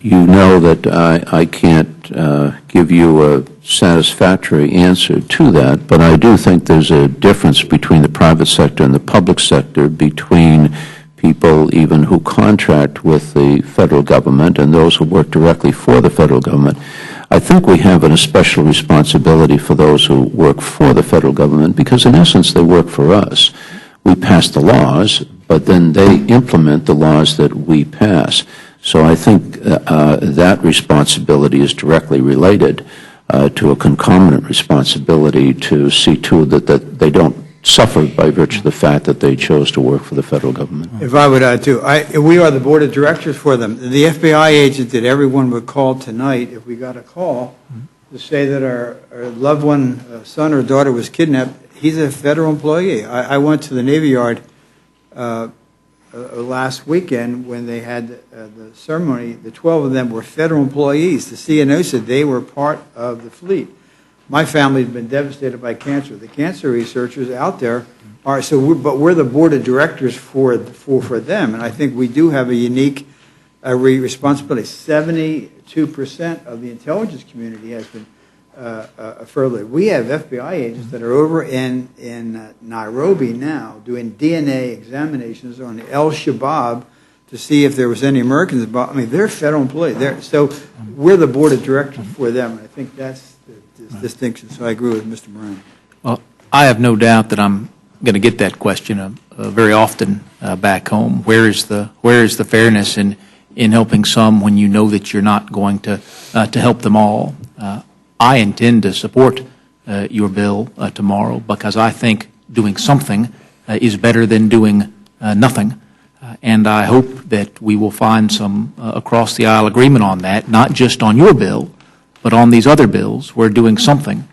you know that I can't give you a satisfactory answer to that, but I do think there's a difference between the private sector and the public sector, between people even who contract with the federal government and those who work directly for the federal government. I think we have an especial responsibility for those who work for the federal government because, in essence, they work for us. We pass the laws, but then they implement the laws that we pass. So I think that responsibility is directly related to a concomitant responsibility to see to that they don't suffer by virtue of the fact that they chose to work for the federal government. If I would add too, we are the board of directors for them. The FBI agent that everyone would call tonight, if we got a call to say that our loved one, son or daughter was kidnapped, he's a federal employee. I went to the Navy Yard last weekend when they had the ceremony. The 12 of them were federal employees. The CNO said they were part of the fleet. My family has been devastated by cancer. The cancer researchers out there are, but we're the board of directors for them, and I think we do have a unique responsibility. 72% of the intelligence community has been furloughed. We have FBI agents that are over in Nairobi now doing DNA examinations on El Shabaab to see if there was any Americans involved. I mean, they're federal employees. So we're the board of directors for them, and I think that's the distinction. So I agree with Mr. Moran. Well, I have no doubt that I'm going to get that question very often back home. Where is the fairness in helping some when you know that you're not going to help them all? I intend to support your bill tomorrow because I think doing something is better than doing nothing. And I hope that we will find some across-the-aisle agreement on that, not just on your bill, but on these other bills where doing something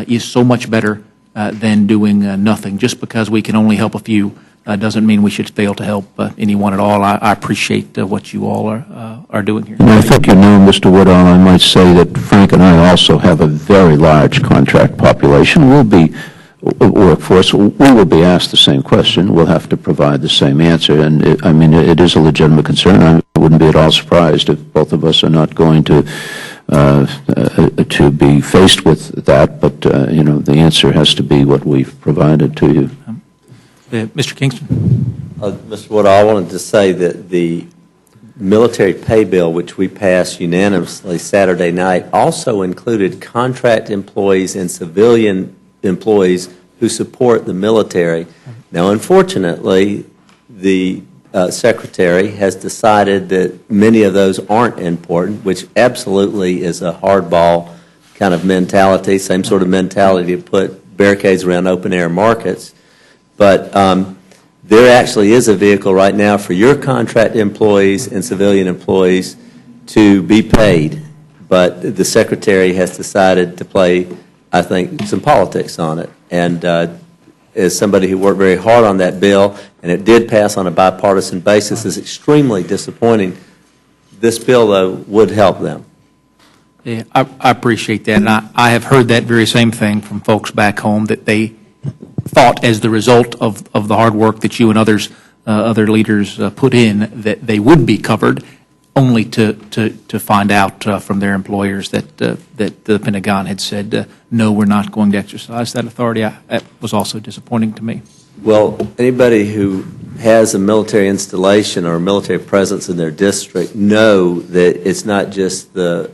is so much better than doing nothing. Just because we can only help a few doesn't mean we should fail to help anyone at all. I appreciate what you all are doing here. And I think you know, Mr. Woodall, I might say that Frank and I also have a very large contract population. We'll be workforce. We will be asked the same question. We'll have to provide the same answer. And it is a legitimate concern. I wouldn't be at all surprised if both of us are not going to be faced with that. But the answer has to be what we've provided to you. Mr. Kingston? Mr. Woodall, I wanted to say that the military pay bill, which we passed unanimously Saturday night, also included contract employees and civilian employees who support the military. Now, unfortunately, the Secretary has decided that many of those aren't important, which absolutely is a hardball kind of mentality, same sort of mentality to put barricades around open-air markets. But there actually is a vehicle right now for your contract employees and civilian employees to be paid, but the Secretary has decided to play, I think, some politics on it. And as somebody who worked very hard on that bill, and it did pass on a bipartisan basis, is extremely disappointing. This bill, though, would help them. Yeah, I appreciate that, and I have heard that very same thing from folks back home, that they thought as the result of the hard work that you and other leaders put in, that they would be covered, only to find out from their employers that the Pentagon had said, no, we're not going to exercise that authority. That was also disappointing to me. Well, anybody who has a military installation or a military presence in their district know that it's not just the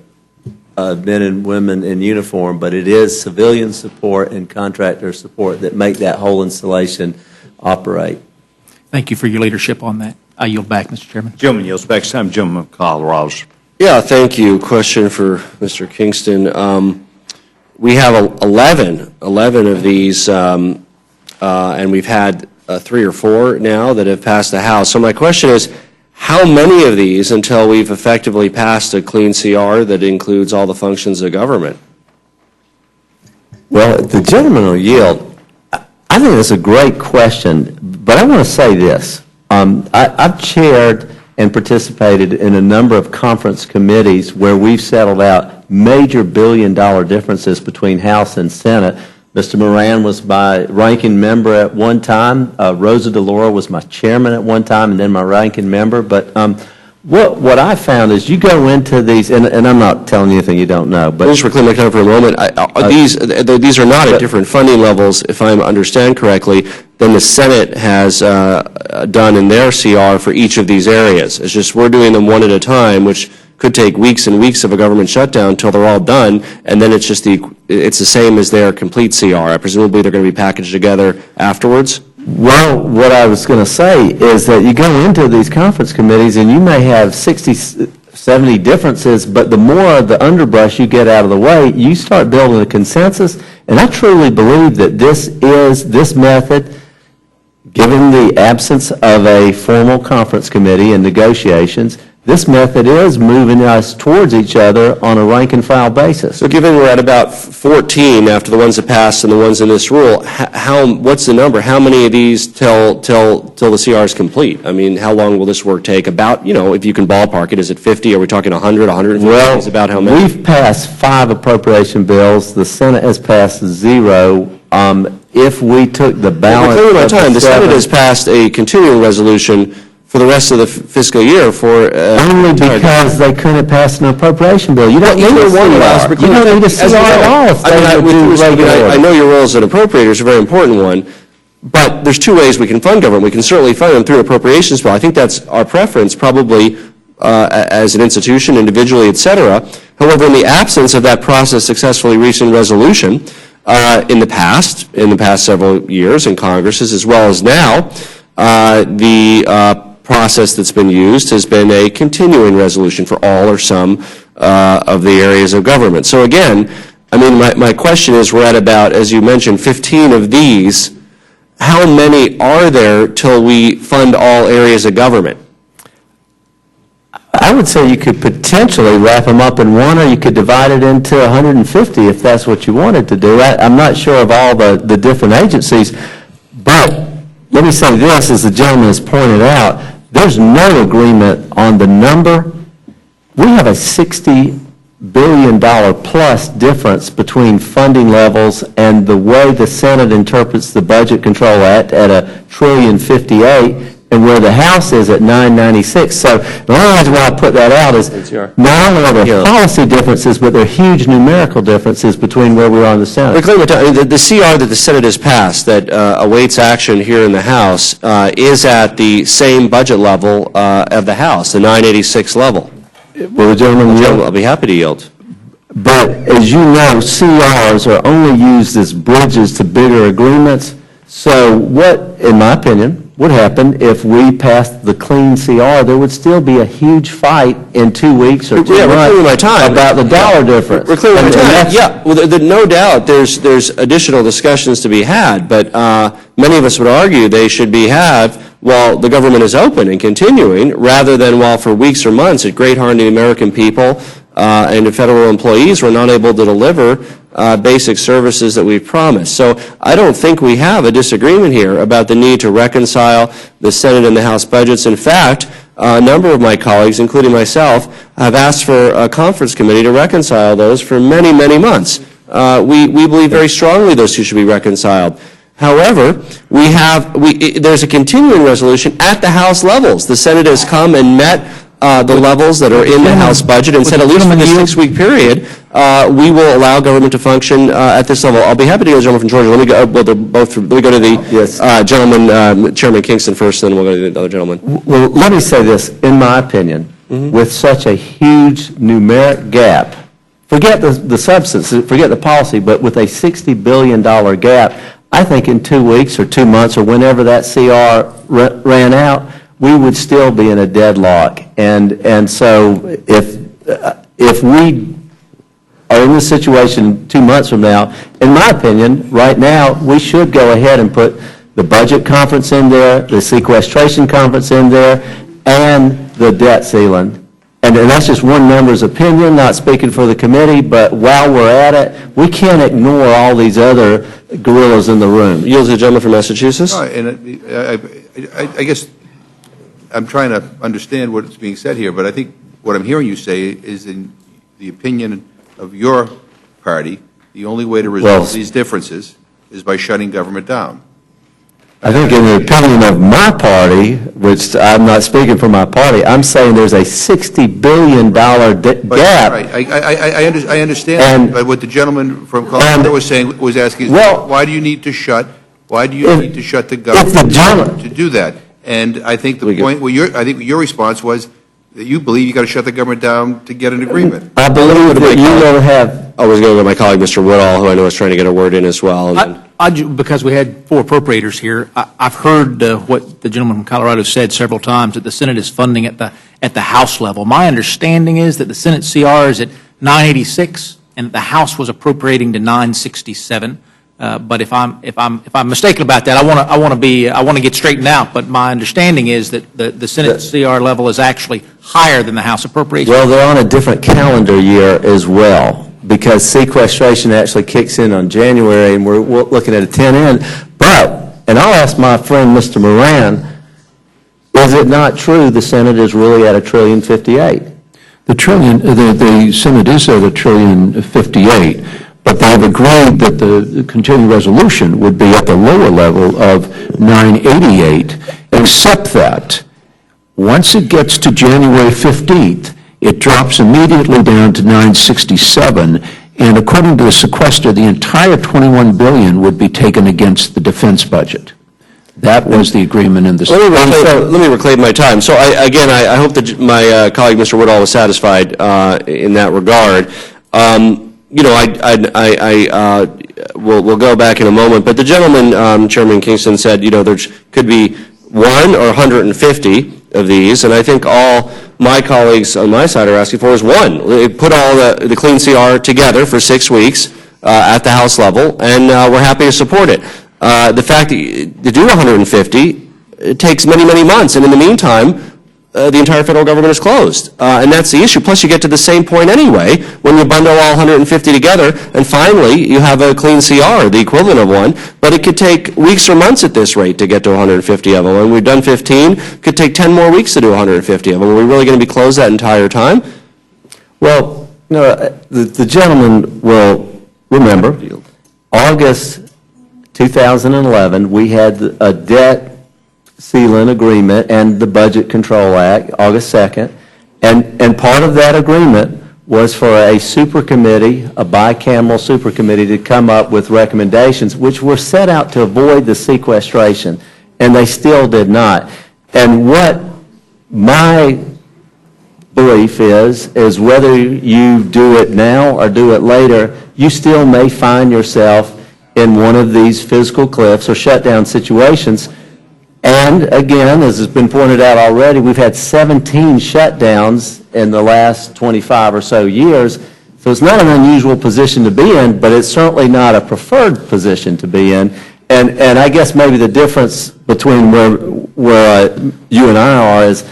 men and women in uniform, but it is civilian support and contractor support that make that whole installation operate. Thank you for your leadership on that. I yield back, Mr. Chairman. Gentleman yields back. Time, gentleman of Colorado. Yeah, thank you. Question for Mr. Kingston. We have 11 of these, and we've had 3 or 4 now that have passed the House. So my question is, how many of these until we've effectively passed a clean CR that includes all the functions of government? Well, the gentleman will yield. I think that's a great question, but I want to say this. I've chaired and participated in a number of conference committees where we've settled out major billion-dollar differences between House and Senate. Mr. Moran was my ranking member at one time. Rosa DeLauro was my chairman at one time and then my ranking member. But What I found is you go into these, and I'm not telling you anything you don't know, but Just reclaim my time for a moment. These are not at different funding levels, if I understand correctly, than the Senate has done in their CR for each of these areas. It's just we're doing them one at a time, which could take weeks and weeks of a government shutdown until they're all done, and then it's the same as their complete CR. Presumably they're going to be packaged together afterwards. Well, what I was going to say is that you go into these conference committees and you may have 60, 70 differences, but the more of the underbrush you get out of the way, you start building a consensus. And I truly believe that this method, given the absence of a formal conference committee and negotiations, this method is moving us towards each other on a rank and file basis. So given we're at about 14 after the ones that passed and the ones in this rule, what's the number? How many of these till the CR is complete? I mean, how long will this work take? About, if you can ballpark it, is it 50? Are we talking 100, 150? Well, Is about how many? we've passed 5 appropriation bills. The Senate has passed 0. If we took the balance We're clearing my of time. The Senate 7 has passed a continuing resolution for the rest of the fiscal year for... only because they couldn't pass an appropriation bill. You don't need a CR. You don't need a CR at all if they would do regular I order. know your role as an appropriator is a very important one, but there's 2 ways we can fund government. We can certainly fund them through appropriations bill. I think that's our preference, probably as an institution, individually, et cetera. However, in the absence of that process successfully reaching resolution in the past several years in Congresses as well as now, the process that's been used has been a continuing resolution for all or some of the areas of government. So again, I mean, my question is, we're at about, as you mentioned, 15 of these. How many are there till we fund all areas of government? I would say you could potentially wrap them up in one, or you could divide it into 150 if that's what you wanted to do. I'm not sure of all the different agencies, but let me say this, as the gentleman has pointed out, there's no agreement on the number. We have a $60 billion plus difference between funding levels and the way the Senate interprets the Budget Control Act at $1.058 trillion and where the House is at $996. So the only reason why I put that out is not only are there policy differences, but there are huge numerical differences between where we are in the Senate. The CR that the Senate has passed that awaits action here in the House is at the same budget level of the House, the 986 level. Will the gentleman yield? I'll be happy to yield. But as you know, CRs are only used as bridges to bigger agreements. So what, in my opinion, would happen if we passed the clean CR? There would still be a huge fight in 2 weeks or 2 months about the dollar difference. We're clearing my time. Yeah, well, no doubt there's additional discussions to be had, but many of us would argue they should be had while the government is open and continuing, rather than while for weeks or months at great harm to the American people and to federal employees we're not able to deliver basic services that we've promised. So I don't think we have a disagreement here about the need to reconcile the Senate and the House budgets. In fact, a number of my colleagues, including myself, have asked for a conference committee to reconcile those for many, many months. We believe very strongly those two should be reconciled. However, there's a continuing resolution at the House levels. The Senate has come and met the levels that are in the House budget and said at least for this 6-week period, we will allow government to function at this level. I'll be happy to go to the gentleman from Georgia. Let me go, let me go to the gentleman, Chairman Kingston first, then we'll go to the other gentleman. Well, let me say this, in my opinion, with such a huge numeric gap, forget the substance, forget the policy, but with a $60 billion gap, I think in 2 weeks or 2 months or whenever that CR ran out, we would still be in a deadlock. And so if we are in this situation 2 months from now, in my opinion, right now, we should go ahead and put the budget conference in there, the sequestration conference in there, and the debt ceiling. And that's just one member's opinion, not speaking for the committee, but while we're at it, we can't ignore all these other gorillas in the room. Yield to the gentleman from Massachusetts. And I guess I'm trying to understand what's being said here, but I think what I'm hearing you say is, in the opinion of your party, the only way to resolve these differences is by shutting government down. I think in the opinion of my party, which I'm not speaking for my party, I'm saying there's a $60 billion But, gap. right, I understand, but what the gentleman from Colorado was saying, was asking, why do you need to shut the government to do that? And I think the point, I think your response was that you believe you got to shut the government down to get an agreement. I believe that you don't have. I was going to go to my colleague, Mr. Woodall, who I know is trying to get a word in as well. Because we had four appropriators here, I've heard what the gentleman from Colorado said several times, that the Senate is funding at the House level. My understanding is that the Senate CR is at 986, and the House was appropriating to 967. But if I'm mistaken about that, I want to get straightened out. But my understanding is that the Senate CR level is actually higher than the House appropriation. Well, they're on a different calendar year as well, because sequestration actually kicks in on January, and we're looking at a 10-in. But, and I'll ask my friend Mr. Moran, is it not true the Senate is really at $1,058,000,000? The Senate is at $1,058,000,000. But they've agreed that the continuing resolution would be at the lower level of 988, except that once it gets to January 15th, it drops immediately down to 967, and according to the sequester, the entire $21 billion would be taken against the defense budget. That was the agreement in the Let me reclaim my time. So I hope that my colleague, Mr. Woodall, was satisfied in that regard. We'll go back in a moment, but the gentleman, Chairman Kingston, said, there could be 1 or 150 of these, and I think all my colleagues on my side are asking for is 1. Put all the clean CR together for 6 weeks at the House level, and we're happy to support it. The fact that to do 150, it takes many, many months, and in the meantime, the entire federal government is closed. And that's the issue. Plus, you get to the same point anyway when you bundle all 150 together, and finally, you have a clean CR, the equivalent of 1. But it could take weeks or months at this rate to get to 150 of them. When we've done 15, it could take 10 more weeks to do 150 of them. Are we really going to be closed that entire time? Well, the gentleman will remember, August 2011, we had a debt ceiling agreement and the Budget Control Act, August 2nd, and part of that agreement was for a super committee, a bicameral super committee, to come up with recommendations which were set out to avoid the sequestration, and they still did not. And what my belief is whether you do it now or do it later, you still may find yourself in one of these physical cliffs or shutdown situations. And again, as has been pointed out already, we've had 17 shutdowns in the last 25 or so years. So it's not an unusual position to be in, but it's certainly not a preferred position to be in. And I guess maybe the difference between where you and I are is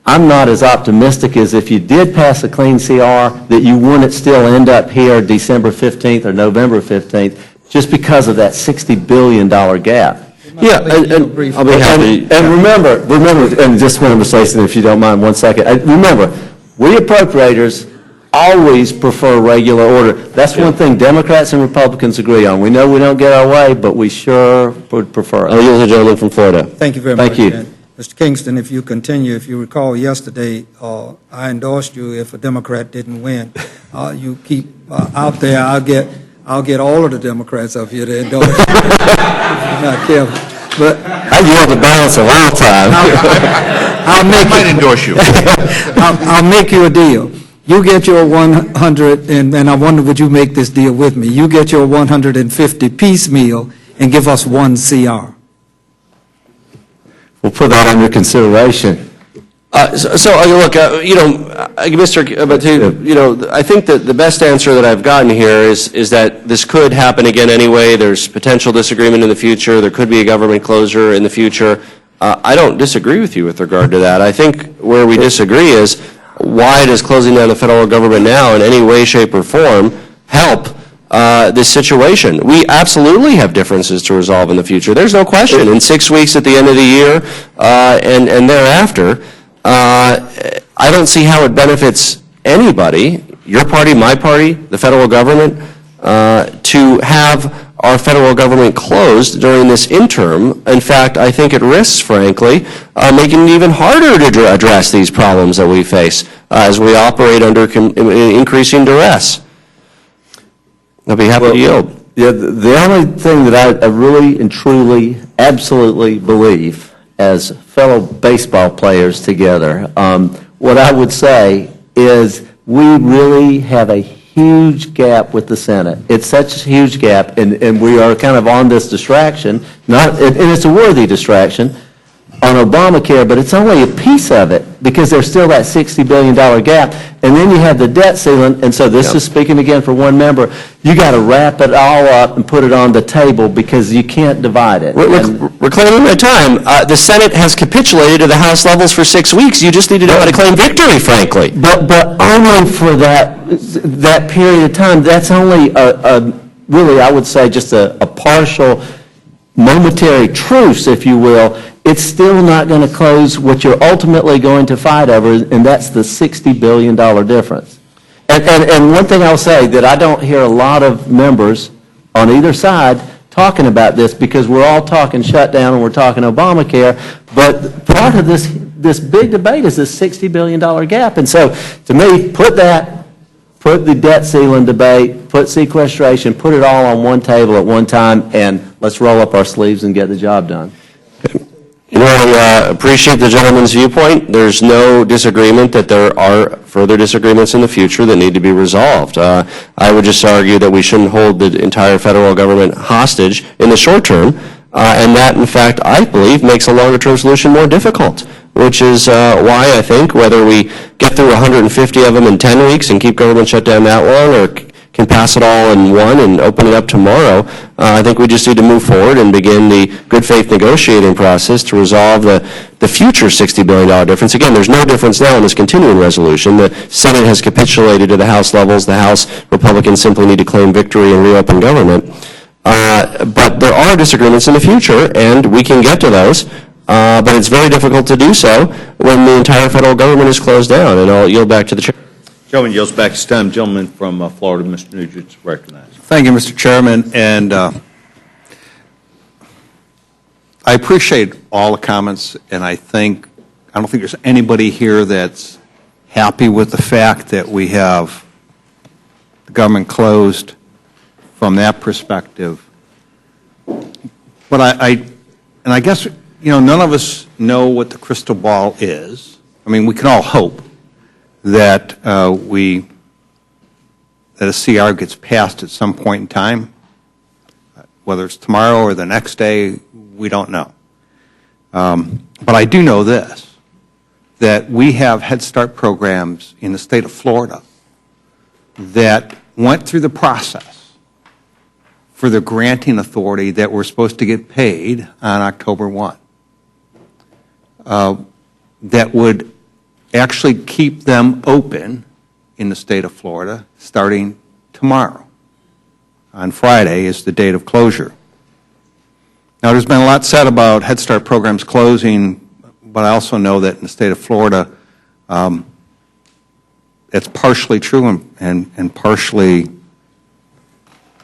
I'm not as optimistic as if you did pass a clean CR that you wouldn't still end up here December 15th or November 15th just because of that $60 billion gap. Yeah, and I'll be happy. And remember, and just want to say something if you don't mind 1 second. Remember, we appropriators always prefer regular order. That's one thing Democrats and Republicans agree on. We know we don't get our way, but we sure would prefer it. I'll yield to the gentleman from Florida. Thank you very much. Thank you. And Mr. Kingston, if you continue, if you recall yesterday, I endorsed you if a Democrat didn't win. You keep out there, I'll get all of the Democrats up here to endorse you. If you're not careful. But I yield the balance a long time. I might endorse you. I'll make you a deal. You get your 100, and I wonder would you make this deal with me? You get your 150 piecemeal and give us 1 CR. We'll put that under consideration. Look, Mr. Batu, I think that the best answer that I've gotten here is that this could happen again anyway. There's potential disagreement in the future. There could be a government closure in the future. I don't disagree with you with regard to that. I think where we disagree is why does closing down the federal government now in any way, shape, or form help this situation? We absolutely have differences to resolve in the future. There's no question. In 6 weeks at the end of the year and thereafter, I don't see how it benefits anybody, your party, my party, the federal government, to have our federal government closed during this interim. In fact, I think it risks, frankly, making it even harder to address these problems that we face as we operate under increasing duress. I'll be happy to yield. Yeah, the only thing that I really and truly, absolutely believe as fellow baseball players together, what I would say is we really have a huge gap with the Senate. It's such a huge gap, and we are kind of on this distraction, and it's a worthy distraction, on Obamacare, but it's only a piece of it because there's still that $60 billion gap. And then you have the debt ceiling, and so this is speaking again for one member, you got to wrap it all up and put it on the table because you can't divide it. We're claiming my time. The Senate has capitulated to the House levels for 6 weeks. You just need to know how to claim victory, frankly. But only for that period of time. That's only really, I would say, just a partial momentary truce, if you will. It's still not going to close what you're ultimately going to fight over, and that's the $60 billion difference. And one thing I'll say, that I don't hear a lot of members on either side talking about this, because we're all talking shutdown and we're talking Obamacare, but part of this big debate is this $60 billion gap. And so, to me, put the debt ceiling debate, put sequestration, put it all on one table at one time, and let's roll up our sleeves and get the job done. You know, I appreciate the gentleman's viewpoint. There's no disagreement that there are further disagreements in the future that need to be resolved. I would just argue that we shouldn't hold the entire federal government hostage in the short term, and that, in fact, I believe makes a longer-term solution more difficult, which is why I think whether we get through 150 of them in 10 weeks and keep government shut down that long, or can pass it all in one and open it up tomorrow, I think we just need to move forward and begin the good faith negotiating process to resolve the future $60 billion difference. Again, there's no difference now in this continuing resolution. The Senate has capitulated to the House levels. The House Republicans simply need to claim victory and reopen government. But there are disagreements in the future, and we can get to those. But it's very difficult to do so when the entire federal government is closed down. And I'll yield back to the chair. Gentleman yields back his time. Gentleman from Florida, Mr. Nugent, is recognized. Thank you, Mr. Chairman, and I appreciate all the comments, and I don't think there's anybody here that's happy with the fact that we have the government closed from that perspective. But I guess, you know, none of us know what the crystal ball is. I mean, we can all hope that that a CR gets passed at some point in time, whether it's tomorrow or the next day, we don't know. But I do know this, that we have Head Start programs in the state of Florida that went through the process for the granting authority that were supposed to get paid on October 1. That would actually keep them open in the state of Florida starting tomorrow. On Friday is the date of closure. Now, there's been a lot said about Head Start programs closing, but I also know that in the state of Florida, it's partially true and partially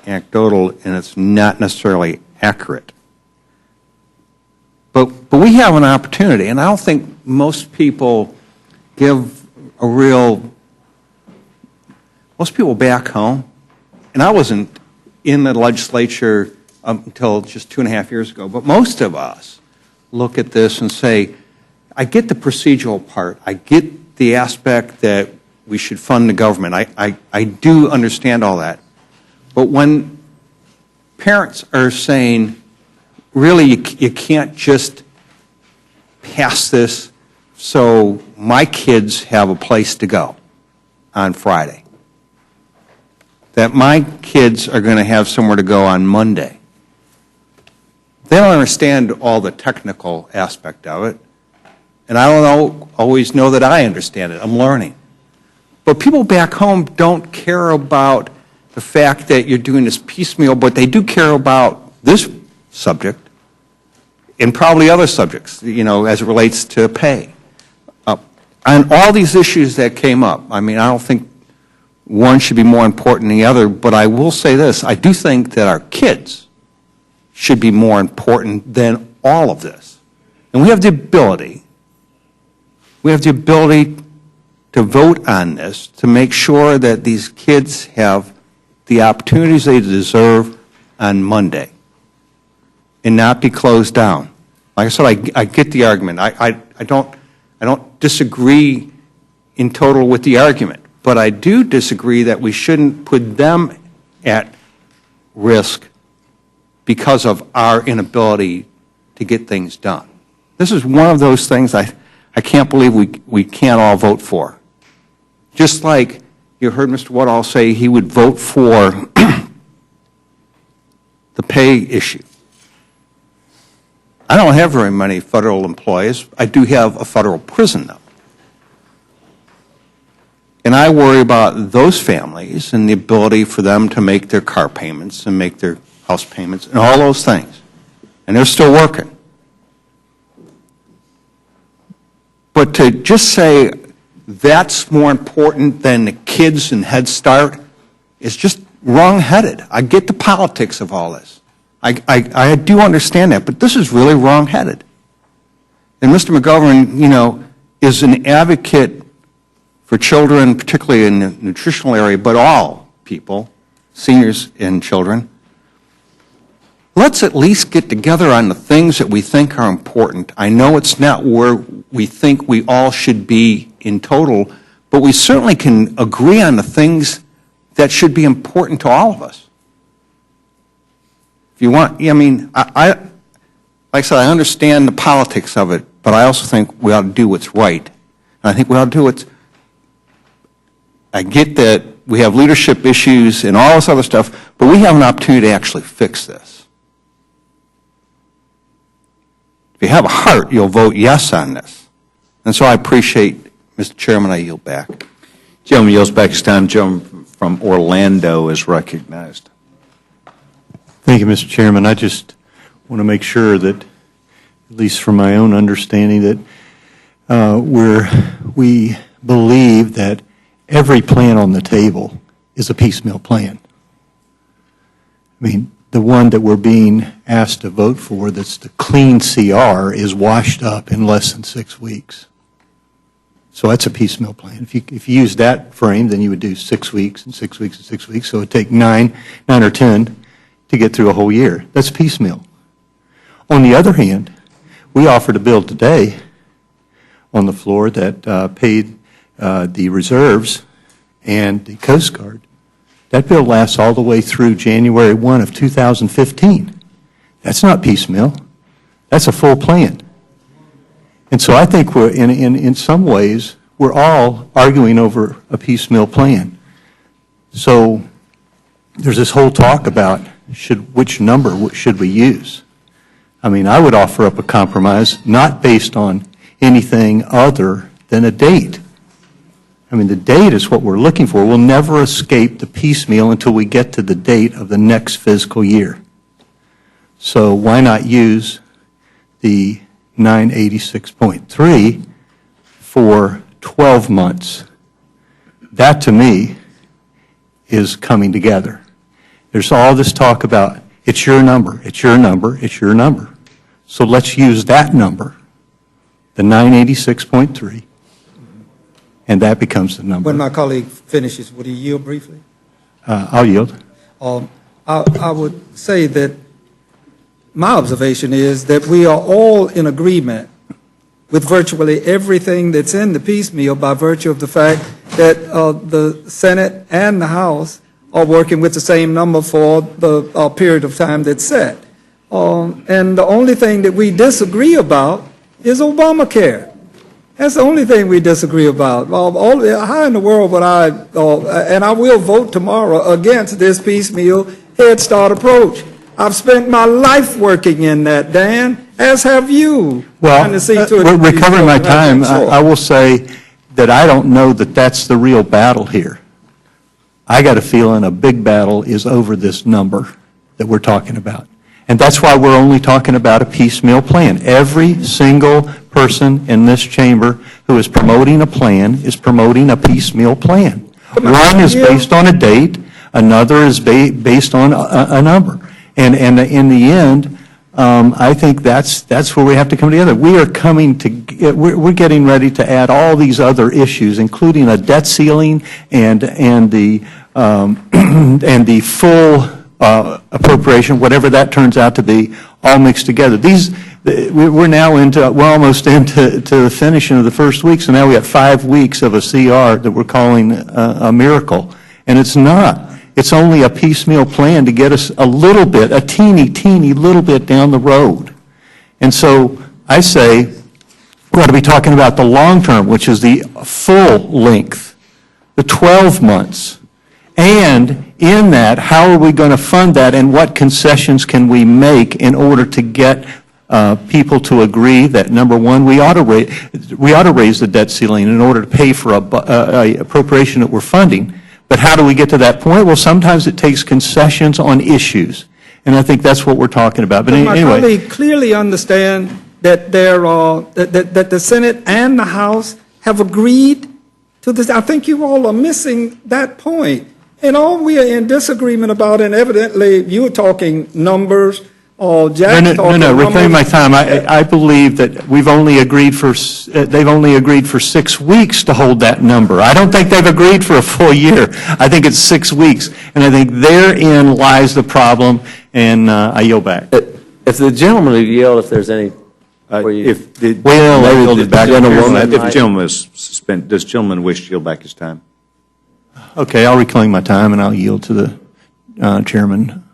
anecdotal, and it's not necessarily accurate. But we have an opportunity, and I don't think most people give a real, most people back home, and I wasn't in the legislature until just 2.5 years ago, but most of us look at this and say, I get the procedural part, I get the aspect that we should fund the government, I do understand all that, but when parents are saying, really, you can't just pass this so my kids have a place to go on Friday, that my kids are going to have somewhere to go on Monday. They don't understand all the technical aspect of it, and I don't always know that I understand it. I'm learning. But people back home don't care about the fact that you're doing this piecemeal, but they do care about this subject and probably other subjects, you know, as it relates to pay. On all these issues that came up, I mean, I don't think one should be more important than the other, but I will say this, I do think that our kids should be more important than all of this. And we have the ability to vote on this, to make sure that these kids have the opportunities they deserve on Monday and not be closed down. Like I said, I get the argument. I don't disagree in total with the argument, but I do disagree that we shouldn't put them at risk because of our inability to get things done. This is one of those things I can't believe we can't all vote for. Just like you heard Mr. Woodall say he would vote for the pay issue. I don't have very many federal employees. I do have a federal prison, though. And I worry about those families and the ability for them to make their car payments and make their house payments and all those things. And they're still working. But to just say that's more important than the kids in Head Start is just wrong-headed. I get the politics of all this. I do understand that, but this is really wrong-headed. And Mr. McGovern, you know, is an advocate for children, particularly in the nutritional area, but all people, seniors and children. Let's at least get together on the things that we think are important. I know it's not where we think we all should be in total, but we certainly can agree on the things that should be important to all of us. If you want, I mean, like I said, I understand the politics of it, but I also think we ought to do what's right. And I think we ought to do what's, I get that we have leadership issues and all this other stuff, but we have an opportunity to actually fix this. If you have a heart, you'll vote yes on this. And so I appreciate, Mr. Chairman, I yield back. Gentleman yields back his time. Gentleman from Orlando is recognized. Thank you, Mr. Chairman. I just want to make sure that, at least from my own understanding, that we believe that every plan on the table is a piecemeal plan. I mean, the one that we're being asked to vote for, that's the clean CR, is washed up in less than 6 weeks. So that's a piecemeal plan. If you use that frame, then you would do 6 weeks and 6 weeks and 6 weeks. So it would take nine or 10 to get through a whole year. That's piecemeal. On the other hand, we offered a bill today on the floor that paid the reserves and the Coast Guard. That bill lasts all the way through January 1 of 2015. That's not piecemeal. That's a full plan. And so I think we're, in some ways, we're all arguing over a piecemeal plan. So there's this whole talk about which number should we use. I mean, I would offer up a compromise not based on anything other than a date. I mean, the date is what we're looking for. We'll never escape the piecemeal until we get to the date of the next fiscal year. So why not use the 986.3 for 12 months? That, to me, is coming together. There's all this talk about, it's your number, it's your number, it's your number. So let's use that number, the 986.3, and that becomes the number. When my colleague finishes, would he yield briefly? I'll yield. I would say that my observation is that we are all in agreement with virtually everything that's in the piecemeal by virtue of the fact that the Senate and the House are working with the same number for the period of time that's set. And the only thing that we disagree about is Obamacare. That's the only thing we disagree about. How in the world would I, and I will vote tomorrow against this piecemeal Head Start approach. I've spent my life working in that, Dan, as have you. Well, recovering my time, I will say that I don't know that that's the real battle here. I got a feeling a big battle is over this number that we're talking about. And that's why we're only talking about a piecemeal plan. Every single person in this chamber who is promoting a plan is promoting a piecemeal plan. One is based on a date, another is based on a number. And in the end, I think that's where we have to come together. We're getting ready to add all these other issues, including a debt ceiling and the full appropriation, whatever that turns out to be, all mixed together. We're almost into the finishing of the first week, so now we have 5 weeks of a CR that we're calling a miracle. And it's not. It's only a piecemeal plan to get us a teeny little bit down the road. And so I say we ought to be talking about the long term, which is the full length, the 12 months. And in that, how are we going to fund that, and what concessions can we make in order to get people to agree that, number one, we ought to raise the debt ceiling in order to pay for a appropriation that we're funding. But how do we get to that point? Well, sometimes it takes concessions on issues, and I think that's what we're talking about. But My anyway, colleague clearly understand that that the Senate and the House have agreed to this. I think you all are missing that point. And all we are in disagreement about, and evidently you were talking numbers, or Jack talking No, numbers. reclaim my time. I believe that they've only agreed for 6 weeks to hold that number. I don't think they've agreed for a full year. I think it's 6 weeks, and I think therein lies the problem, and I yield back. If the gentleman would yield, if there's any, If the gentleman is suspended, does the gentleman wish to yield back his time? Okay, I'll reclaim my time, and I'll yield to the chairman.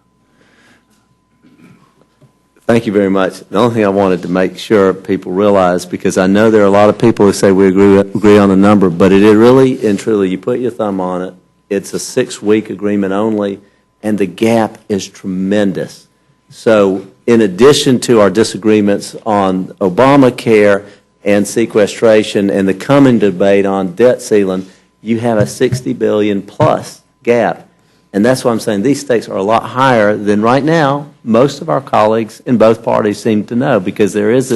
Thank you very much. The only thing I wanted to make sure people realize, because I know there are a lot of people who say we agree on the number, but it is really and truly, you put your thumb on it, it's a 6-week agreement only, and the gap is tremendous. So in addition to our disagreements on Obamacare and sequestration and the coming debate on debt ceiling, you have a $60 billion plus gap. And that's why I'm saying these stakes are a lot higher than right now most of our colleagues in both parties seem to know, because there is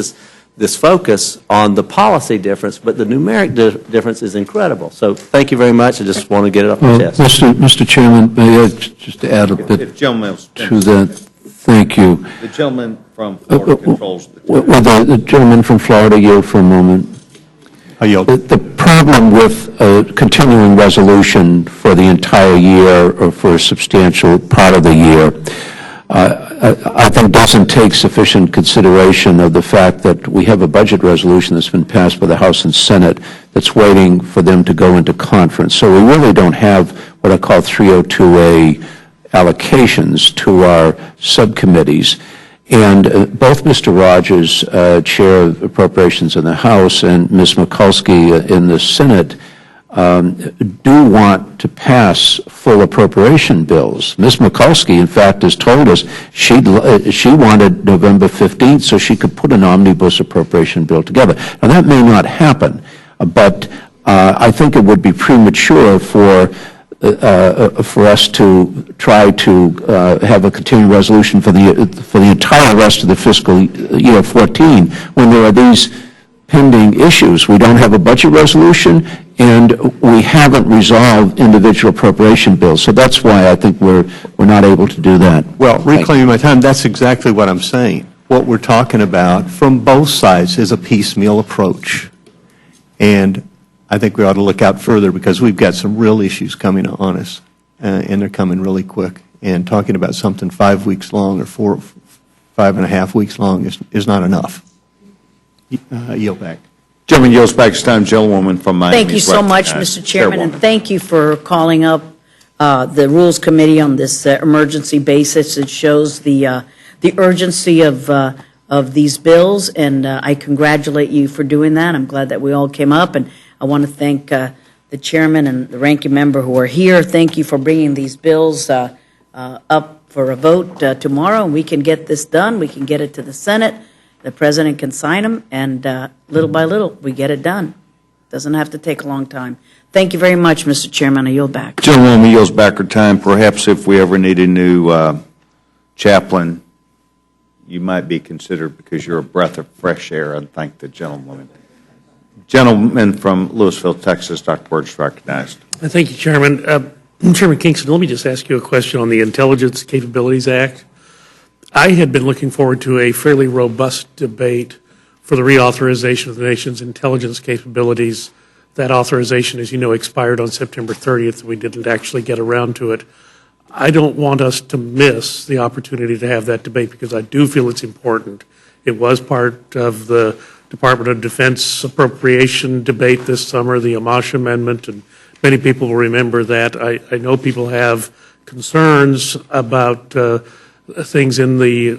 this focus on the policy difference, but the numeric difference is incredible. So thank you very much. I just want to get it off my chest. Mr. Chairman, may I just add a bit If gentleman to that? Thank you. The gentleman from Florida controls the time. Will the gentleman from Florida yield for a moment? I yield. The problem with a continuing resolution for the entire year or for a substantial part of the year, I think doesn't take sufficient consideration of the fact that we have a budget resolution that's been passed by the House and Senate that's waiting for them to go into conference. So we really don't have what I call 302A allocations to our subcommittees. And both Mr. Rogers, Chair of Appropriations in the House, and Ms. Mikulski in the Senate do want to pass full appropriation bills. Ms. Mikulski, in fact, has told us she wanted November 15th so she could put an omnibus appropriation bill together. Now, that may not happen, but I think it would be premature for us to try to have a continuing resolution for the entire rest of the fiscal year 14 when there are these pending issues. We don't have a budget resolution, and we haven't resolved individual appropriation bills. So that's why I think we're not able to do that. Well, reclaiming my time, that's exactly what I'm saying. What we're talking about from both sides is a piecemeal approach. And I think we ought to look out further, because we've got some real issues coming on us, and they're coming really quick. And talking about something 5 weeks long or 5.5 weeks long is not enough. Yield back. Gentleman yields back his time. Gentlewoman from Miami. Thank you so much, Mr. Chairman, and thank you for calling up the Rules Committee on this emergency basis. It shows the urgency of these bills, and I congratulate you for doing that. I'm glad that we all came up, and I want to thank the chairman and the ranking member who are here. Thank you for bringing these bills up for a vote tomorrow, and we can get this done. We can get it to the Senate. The president can sign them, and little by little, we get it done. Doesn't have to take a long time. Thank you very much, Mr. Chairman. I yield back. Gentlewoman yields back her time. Perhaps if we ever need a new chaplain, you might be considered, because you're a breath of fresh air, and thank the gentlewoman. Gentleman from Louisville, Texas, Dr. Burge, recognized. Thank you, Chairman. Chairman Kingston, let me just ask you a question on the Intelligence Capabilities Act. I had been looking forward to a fairly robust debate for the reauthorization of the nation's intelligence capabilities. That authorization, as you know, expired on September 30th. We didn't actually get around to it. I don't want us to miss the opportunity to have that debate because I do feel it's important. It was part of the Department of Defense appropriation debate this summer, the Amash Amendment, and many people will remember that. I know people have concerns about things in the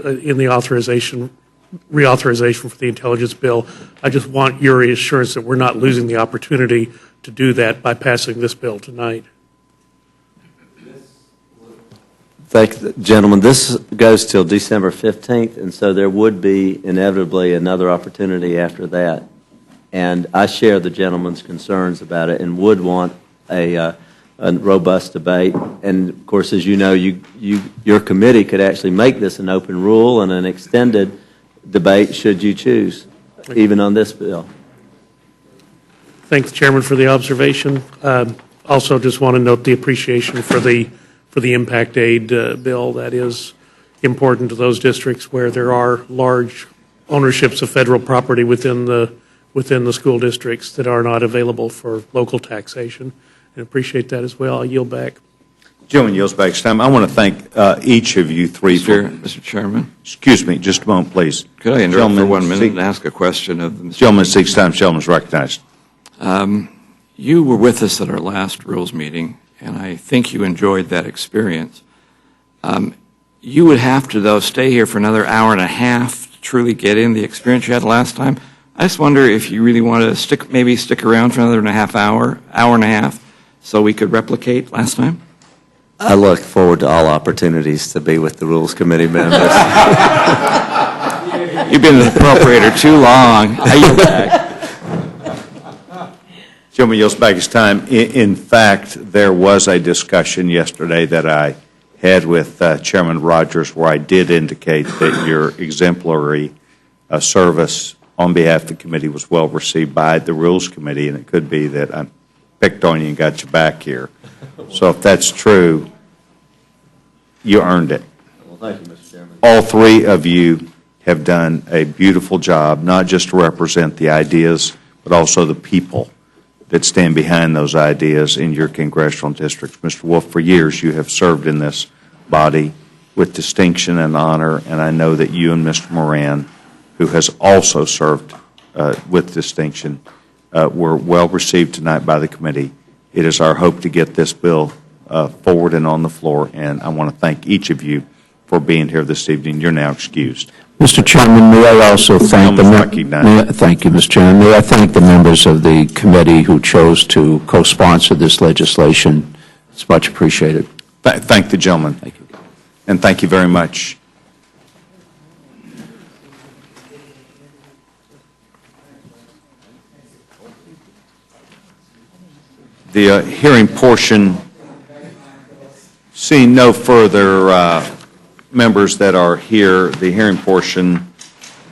reauthorization for the intelligence bill. I just want your reassurance that we're not losing the opportunity to do that by passing this bill tonight. Thank you, gentlemen. This goes till December 15th, and so there would be inevitably another opportunity after that. And I share the gentleman's concerns about it and would want a robust debate. And of course, as you know, your committee could actually make this an open rule and an extended debate should you choose, even on this bill. Thank the Chairman for the observation. Also, just want to note the appreciation for the impact aid bill. That is important to those districts where there are large ownerships of federal property within the school districts that are not available for local taxation. And appreciate that as well. I yield back. Gentleman yields back his time. I want to thank each of you three. Mr. Chairman? Excuse me, just a moment, please. Could I interrupt for 1 minute and ask a question of the Gentleman seeks time. Gentleman is recognized. You were with us at our last rules meeting, and I think you enjoyed that experience. You would have to, though, stay here for another hour and a half to truly get in the experience you had last time. I just wonder if you really want to stick around for another hour and a half, so we could replicate last time? I look forward to all opportunities to be with the Rules Committee members. You've been an appropriator too long. I yield back. Gentleman yields back his time. In fact, there was a discussion yesterday that I had with Chairman Rogers where I did indicate that your exemplary service on behalf of the committee was well received by the Rules Committee, and it could be that I picked on you and got you back here. So if that's true, you earned it. Well, thank you, Mr. Chairman. All three of you have done a beautiful job, not just to represent the ideas, but also the people that stand behind those ideas in your congressional districts. Mr. Wolf, for years you have served in this body with distinction and honor, and I know that you and Mr. Moran, who has also served with distinction, were well received tonight by the committee. It is our hope to get this bill forward and on the floor, and I want to thank each of you for being here this evening. You're now excused. Mr. Chairman, may I also thank thank you, Mr. Chairman. May I thank the members of the committee who chose to co-sponsor this legislation. It's much appreciated. Thank the gentleman. Thank you. And thank you very much. The hearing portion, seeing no further members that are here, the hearing portion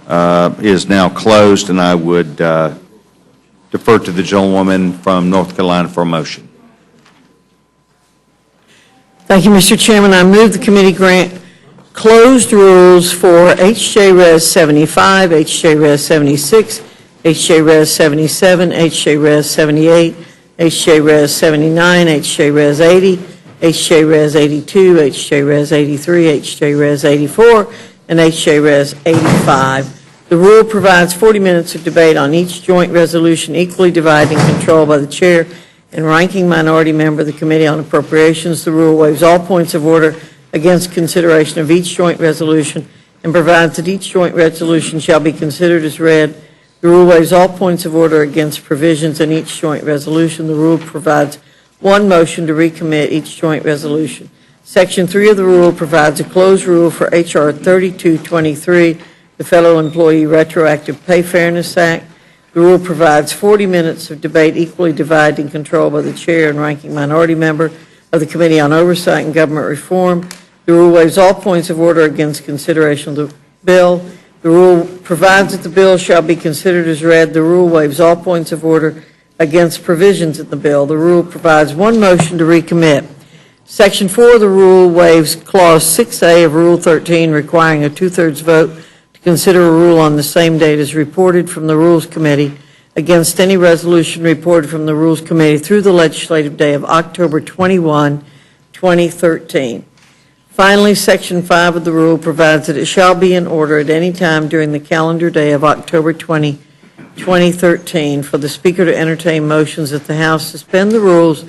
is now closed, and I would defer to the gentlewoman from North Carolina for a motion. Thank you, Mr. Chairman. I move the committee grant closed rules for HJ Res 75, HJ Res 76, HJ Res 77, HJ Res 78, HJ Res 79, HJ Res 80, HJ Res 82, HJ Res 83, HJ Res 84, and HJ Res 85. The rule provides 40 minutes of debate on each joint resolution, equally divided and controlled by the chair and ranking minority member of the Committee on Appropriations. The rule waives all points of order against consideration of each joint resolution and provides that each joint resolution shall be considered as read. The rule waives all points of order against provisions in each joint resolution. The rule provides one motion to recommit each joint resolution. Section 3 of the rule provides a closed rule for H.R. 3223, the Federal Employee Retroactive Pay Fairness Act. The rule provides 40 minutes of debate equally divided and controlled by the chair and ranking minority member of the Committee on Oversight and Government Reform. The rule waives all points of order against consideration of the bill. The rule provides that the bill shall be considered as read. The rule waives all points of order against provisions in the bill. The rule provides one motion to recommit. Section 4 of the rule waives Clause 6A of Rule 13, requiring a two-thirds vote to consider a rule on the same date as reported from the Rules Committee against any resolution reported from the Rules Committee through the legislative day of October 21, 2013. Finally, Section 5 of the rule provides that it shall be in order at any time during the calendar day of October 20, 2013 for the Speaker to entertain motions that the House suspend the rules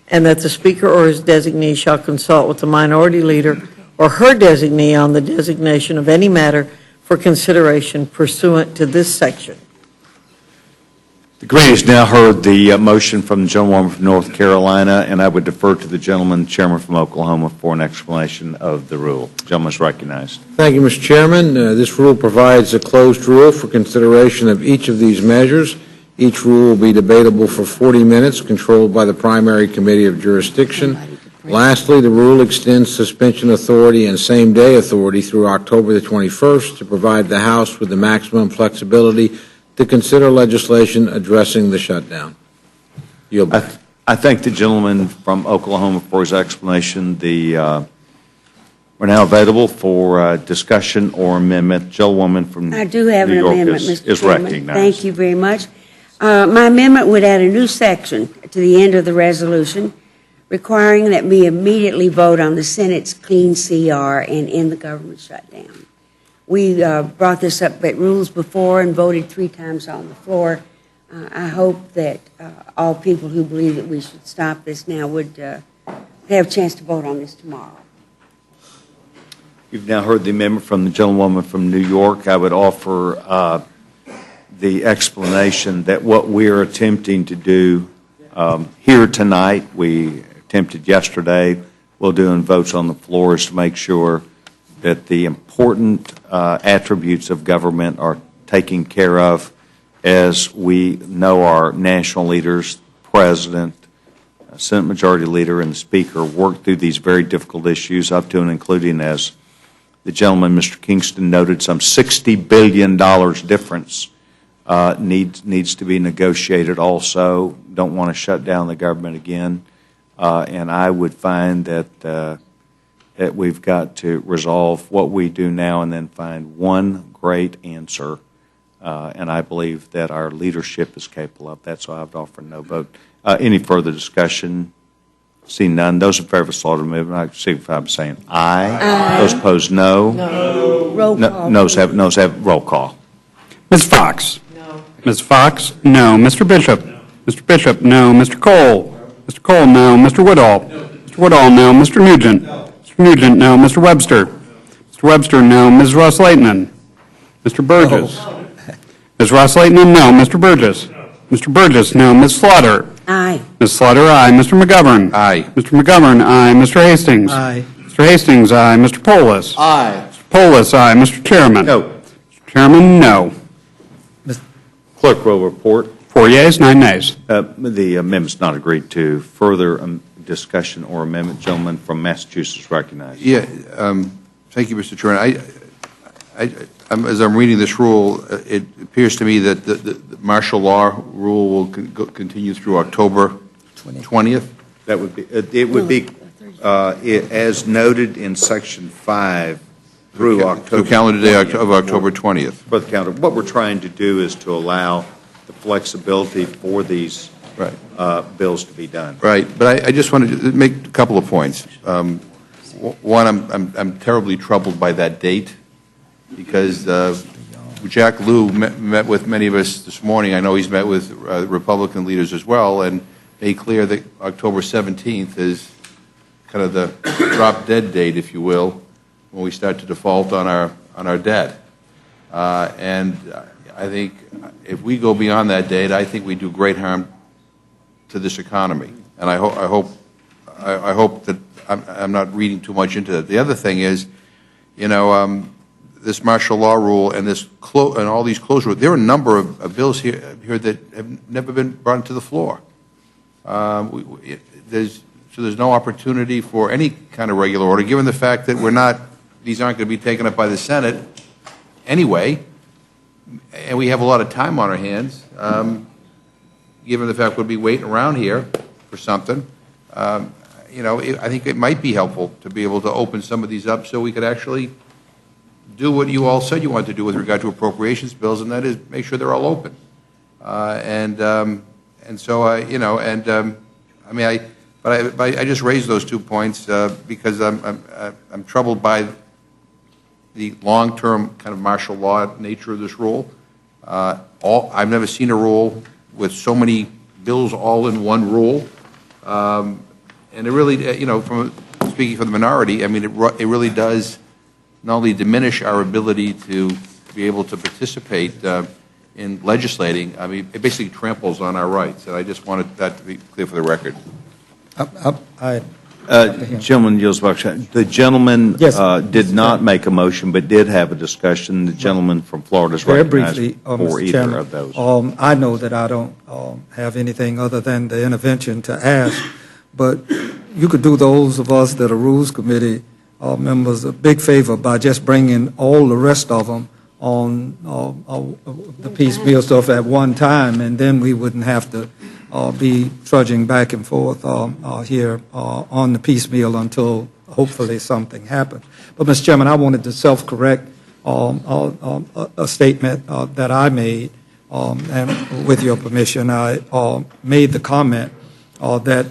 and that the Speaker or his designee shall consult with the minority leader or her designee on the designation of any matter for consideration pursuant to this section. The committee has now heard the motion from the gentlewoman from North Carolina, and I would defer to the gentleman, chairman from Oklahoma, for an explanation of the rule. The gentleman is recognized. Thank you, Mr. Chairman. This rule provides a closed rule for consideration of each of these measures. Each rule will be debatable for 40 minutes, controlled by the primary committee of jurisdiction. Lastly, the rule extends suspension authority and same-day authority through October the 21st to provide the House with the maximum flexibility to consider legislation addressing the shutdown. Yield back. I thank the gentleman from Oklahoma for his explanation. We're now available for discussion or amendment. Gentlewoman from I do have New an York amendment, is Mr. Chairman. recognized. Thank you very much. My amendment would add a new section to the end of the resolution requiring that we immediately vote on the Senate's clean CR and end the government shutdown. We brought this up at rules before and voted 3 times on the floor. I hope that all people who believe that we should stop this now would have a chance to vote on this tomorrow. You've now heard the amendment from the gentlewoman from New York. I would offer the explanation that what we are attempting to do here tonight, we attempted yesterday, we'll do in votes on the floor, is to make sure that the important attributes of government are taken care of as we know our national leaders, President, Senate Majority Leader, and the Speaker work through these very difficult issues, up to and including, as the gentleman, Mr. Kingston, noted, some $60 billion difference needs to be negotiated also. Don't want to shut down the government again. And I would find that we've got to resolve what we do now and then find one great answer. And I believe that our leadership is capable of that, so I would offer no vote. Any further discussion? Seeing none. Those in favor of the slaughter movement, I signify by saying aye. Aye. Those opposed, no. No. Roll call. Noes have roll call. Ms. Fox? No. Ms. Fox? No. Mr. Bishop? No. Mr. Bishop? No. Mr. Cole? No. Mr. Cole? No. Mr. Woodall? No. Mr. Woodall? No. Mr. Nugent? No. Mr. Nugent? No. Mr. Webster? No. Mr. Webster? No. Ms. Ross-Lehtinen? Mr. Burgess? No. Ms. Ross-Lehtinen? No. Mr. Burgess? No. Mr. Burgess? No. Ms. Slaughter? Aye. Ms. Slaughter? Aye. Mr. McGovern? Aye. Mr. McGovern? Aye. Mr. Hastings? Aye. Mr. Hastings? Aye. Mr. Polis? Aye. Mr. Polis? Aye. Mr. Chairman? No. Mr. Chairman? No. Clerk will report. 4 yeas, 9 nays. The amendment's not agreed to. Further discussion or amendment, gentleman from Massachusetts recognized. Yeah, thank you, Mr. Chairman. As I'm reading this rule, it appears to me that the martial law rule will continue through October 20th. That would be, it would be, as noted in Section 5, through October. Through calendar day of October 20th. For the calendar. What we're trying to do is to allow the flexibility for these bills to be done. Right, but I just wanted to make a couple of points. One, I'm terribly troubled by that date, because Jack Lew met with many of us this morning. I know he's met with Republican leaders as well, and made clear that October 17th is kind of the drop-dead date, if you will, when we start to default on our debt. And I think if we go beyond that date, I think we do great harm to this economy. And I hope that I'm not reading too much into that. The other thing is, you know, this martial law rule and and all these closed rules, there are a number of bills here that have never been brought to the floor. So there's no opportunity for any kind of regular order, given the fact that these aren't going to be taken up by the Senate anyway, and we have a lot of time on our hands. given the fact we'll be waiting around here for something, I think it might be helpful to be able to open some of these up so we could actually do what you all said you wanted to do with regard to appropriations bills, and that is make sure they're all open. I just raised those 2 points because I'm troubled by the long-term kind of martial law nature of this rule. I've never seen a rule with so many bills all in one rule. And it really, from speaking for the minority, I mean, it really does not only diminish our ability to be able to participate in legislating, I mean, it basically tramples on our rights. And I just wanted that to be clear for the record. Gentleman yields back. The gentleman did not make a motion, but did have a discussion. The gentleman from Florida is recognized for Mr. either Chairman, of those. I know that I don't have anything other than the intervention to ask, but you could do those of us that are Rules Committee members a big favor by just bringing all the rest of them on the piecemeal stuff at one time, and then we wouldn't have to be trudging back and forth here on the piecemeal until hopefully something happens. But, Mr. Chairman, I wanted to self-correct a statement that I made, and with your permission, I made the comment that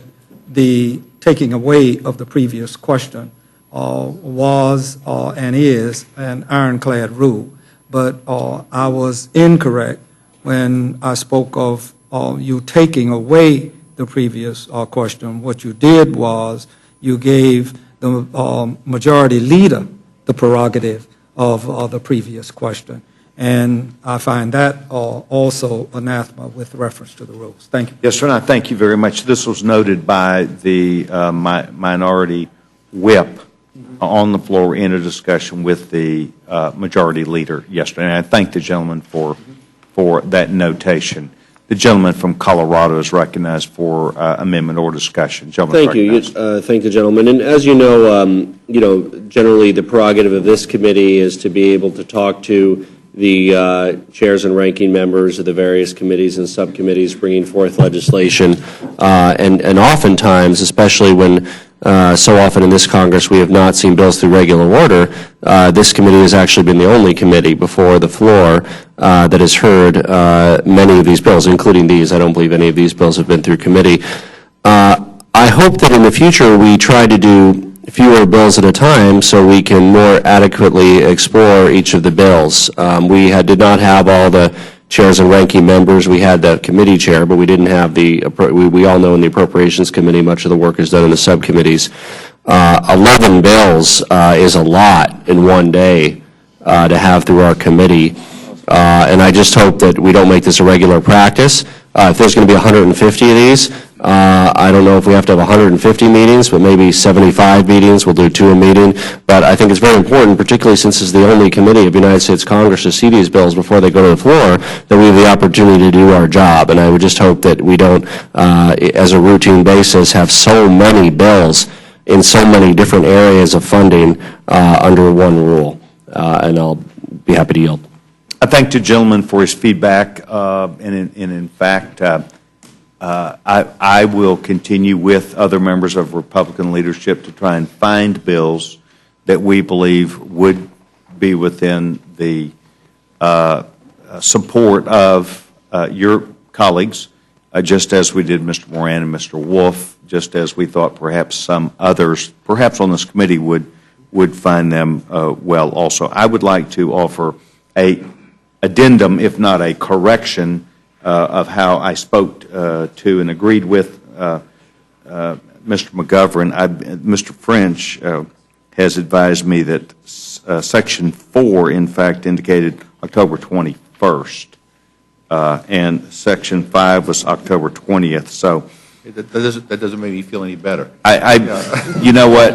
the taking away of the previous question was and is an ironclad rule. But I was incorrect when I spoke of you taking away the previous question. What you did was you gave the majority leader the prerogative of the previous question. And I find that also anathema with reference to the rules. Thank you. Yes, sir, and I thank you very much. This was noted by the minority whip on the floor in a discussion with the majority leader yesterday. And I thank the gentleman for that notation. The gentleman from Colorado is recognized for amendment or discussion. Thank you. Thank the gentleman. And as you know, generally the prerogative of this committee is to be able to talk to the chairs and ranking members of the various committees and subcommittees bringing forth legislation. And oftentimes, especially when so often in this Congress we have not seen bills through regular order, this committee has actually been the only committee before the floor that has heard many of these bills, including these. I don't believe any of these bills have been through committee. I hope that in the future we try to do fewer bills at a time so we can more adequately explore each of the bills. We did not have all the chairs and ranking members. We had the committee chair, but we didn't have we all know in the Appropriations Committee much of the work is done in the subcommittees. 11 bills is a lot in one day to have through our committee. And I just hope that we don't make this a regular practice. If there's going to be 150 of these, I don't know if we have to have 150 meetings, but maybe 75 meetings. We'll do 2 a meeting. But I think it's very important, particularly since it's the only committee of the United States Congress to see these bills before they go to the floor, that we have the opportunity to do our job. And I would just hope that we don't, as a routine basis, have so many bills in so many different areas of funding under one rule. And I'll be happy to yield. I thank the gentleman for his feedback, and in fact, I will continue with other members of Republican leadership to try and find bills that we believe would be within the support of your colleagues, just as we did Mr. Moran and Mr. Wolf, just as we thought perhaps some others, perhaps on this committee, would find them well also. I would like to offer a addendum, if not a correction, of how I spoke to and agreed with Mr. McGovern. Mr. French has advised me that Section 4, in fact, indicated October 21st, and Section 5 was October 20th. So that doesn't make me feel any better. You know what?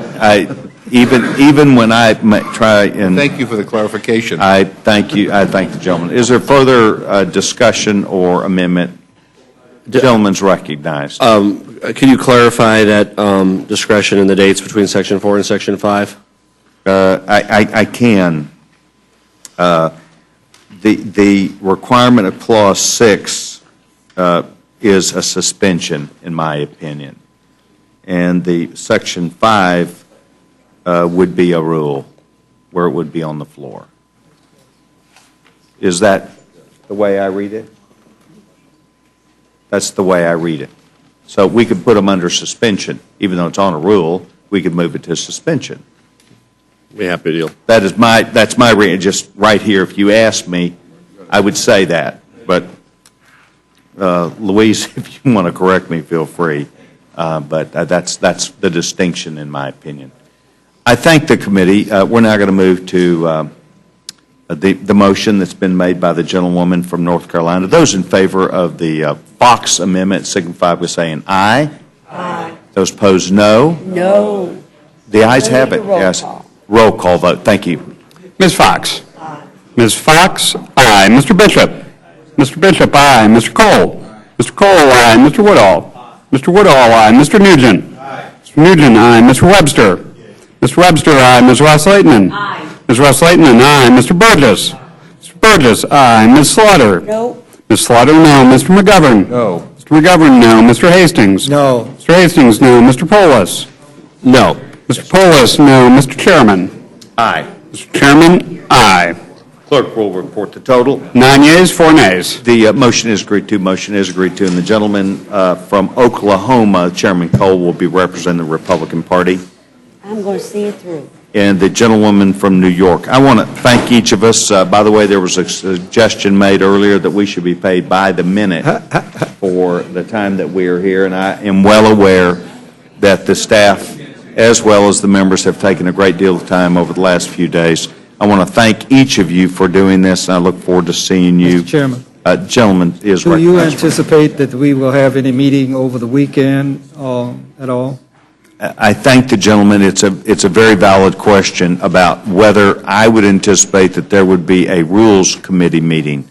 Even when I try and thank you for the clarification. I thank the gentleman. Is there further discussion or amendment? The gentleman's recognized. Can you clarify that discretion in the dates between Section 4 and Section 5? I can. The requirement of Clause 6 is a suspension, in my opinion. And the Section 5 would be a rule where it would be on the floor. Is that the way I read it? That's the way I read it. So we could put them under suspension. Even though it's on a rule, we could move it to suspension. Be happy to deal. That's my reading. Just right here, if you asked me, I would say that. But Louise, if you want to correct me, feel free. But that's the distinction, in my opinion. I thank the committee. We're now going to move to the motion that's been made by the gentlewoman from North Carolina. Those in favor of the Fox amendment signify by saying aye. Aye. Those opposed, no. No. The ayes have it. Roll Yes. call. Roll call vote. Thank you. Ms. Fox? Ms. Fox, aye. Mr. Bishop? Mr. Bishop, aye. Mr. Cole? Mr. Cole, aye. Mr. Woodall? Mr. Woodall, aye. Mr. Nugent? Mr. Nugent, aye. Mr. Webster? Mr. Webster, aye. Ms. Ross-Lehtinen? Aye. Ms. Ross-Lehtinen, aye. Mr. Burgess? Mr. Burgess, aye. Ms. Slaughter? No. Ms. Slaughter, no. Mr. McGovern? No. Mr. McGovern, no. Mr. Hastings? No. Mr. Hastings, no. Mr. Polis? No. Mr. Polis, no. Mr. Chairman? Aye. Mr. Chairman, aye. Clerk will report the total. 9 yeas, 4 nays. The motion is agreed to. Motion is agreed to. And the gentleman from Oklahoma, Chairman Cole, will be representing the Republican Party. I'm going to see it through. And the gentlewoman from New York. I want to thank each of us. By the way, there was a suggestion made earlier that we should be paid by the minute for the time that we are here. And I am well aware that the staff, as well as the members, have taken a great deal of time over the last few days. I want to thank each of you for doing this, and I look forward to seeing you. Mr. Chairman, Gentleman is do you recognized. anticipate that we will have any meeting over the weekend at all? I thank the gentleman. It's a very valid question about whether I would anticipate that there would be a Rules Committee meeting.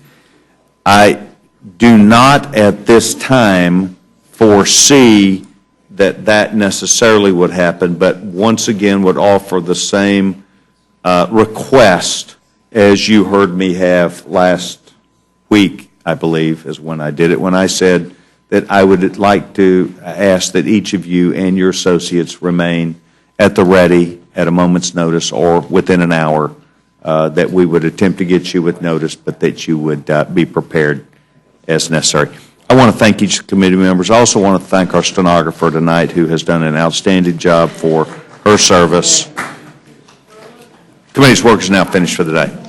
I do not at this time foresee that necessarily would happen, but once again would offer the same request as you heard me have last week, I believe, is when I did it, when I said that I would like to ask that each of you and your associates remain at the ready at a moment's notice or within an hour, that we would attempt to get you with notice, but that you would be prepared as necessary. I want to thank each committee members. I also want to thank our stenographer tonight, who has done an outstanding job for her service. Committee's work is now finished for the day.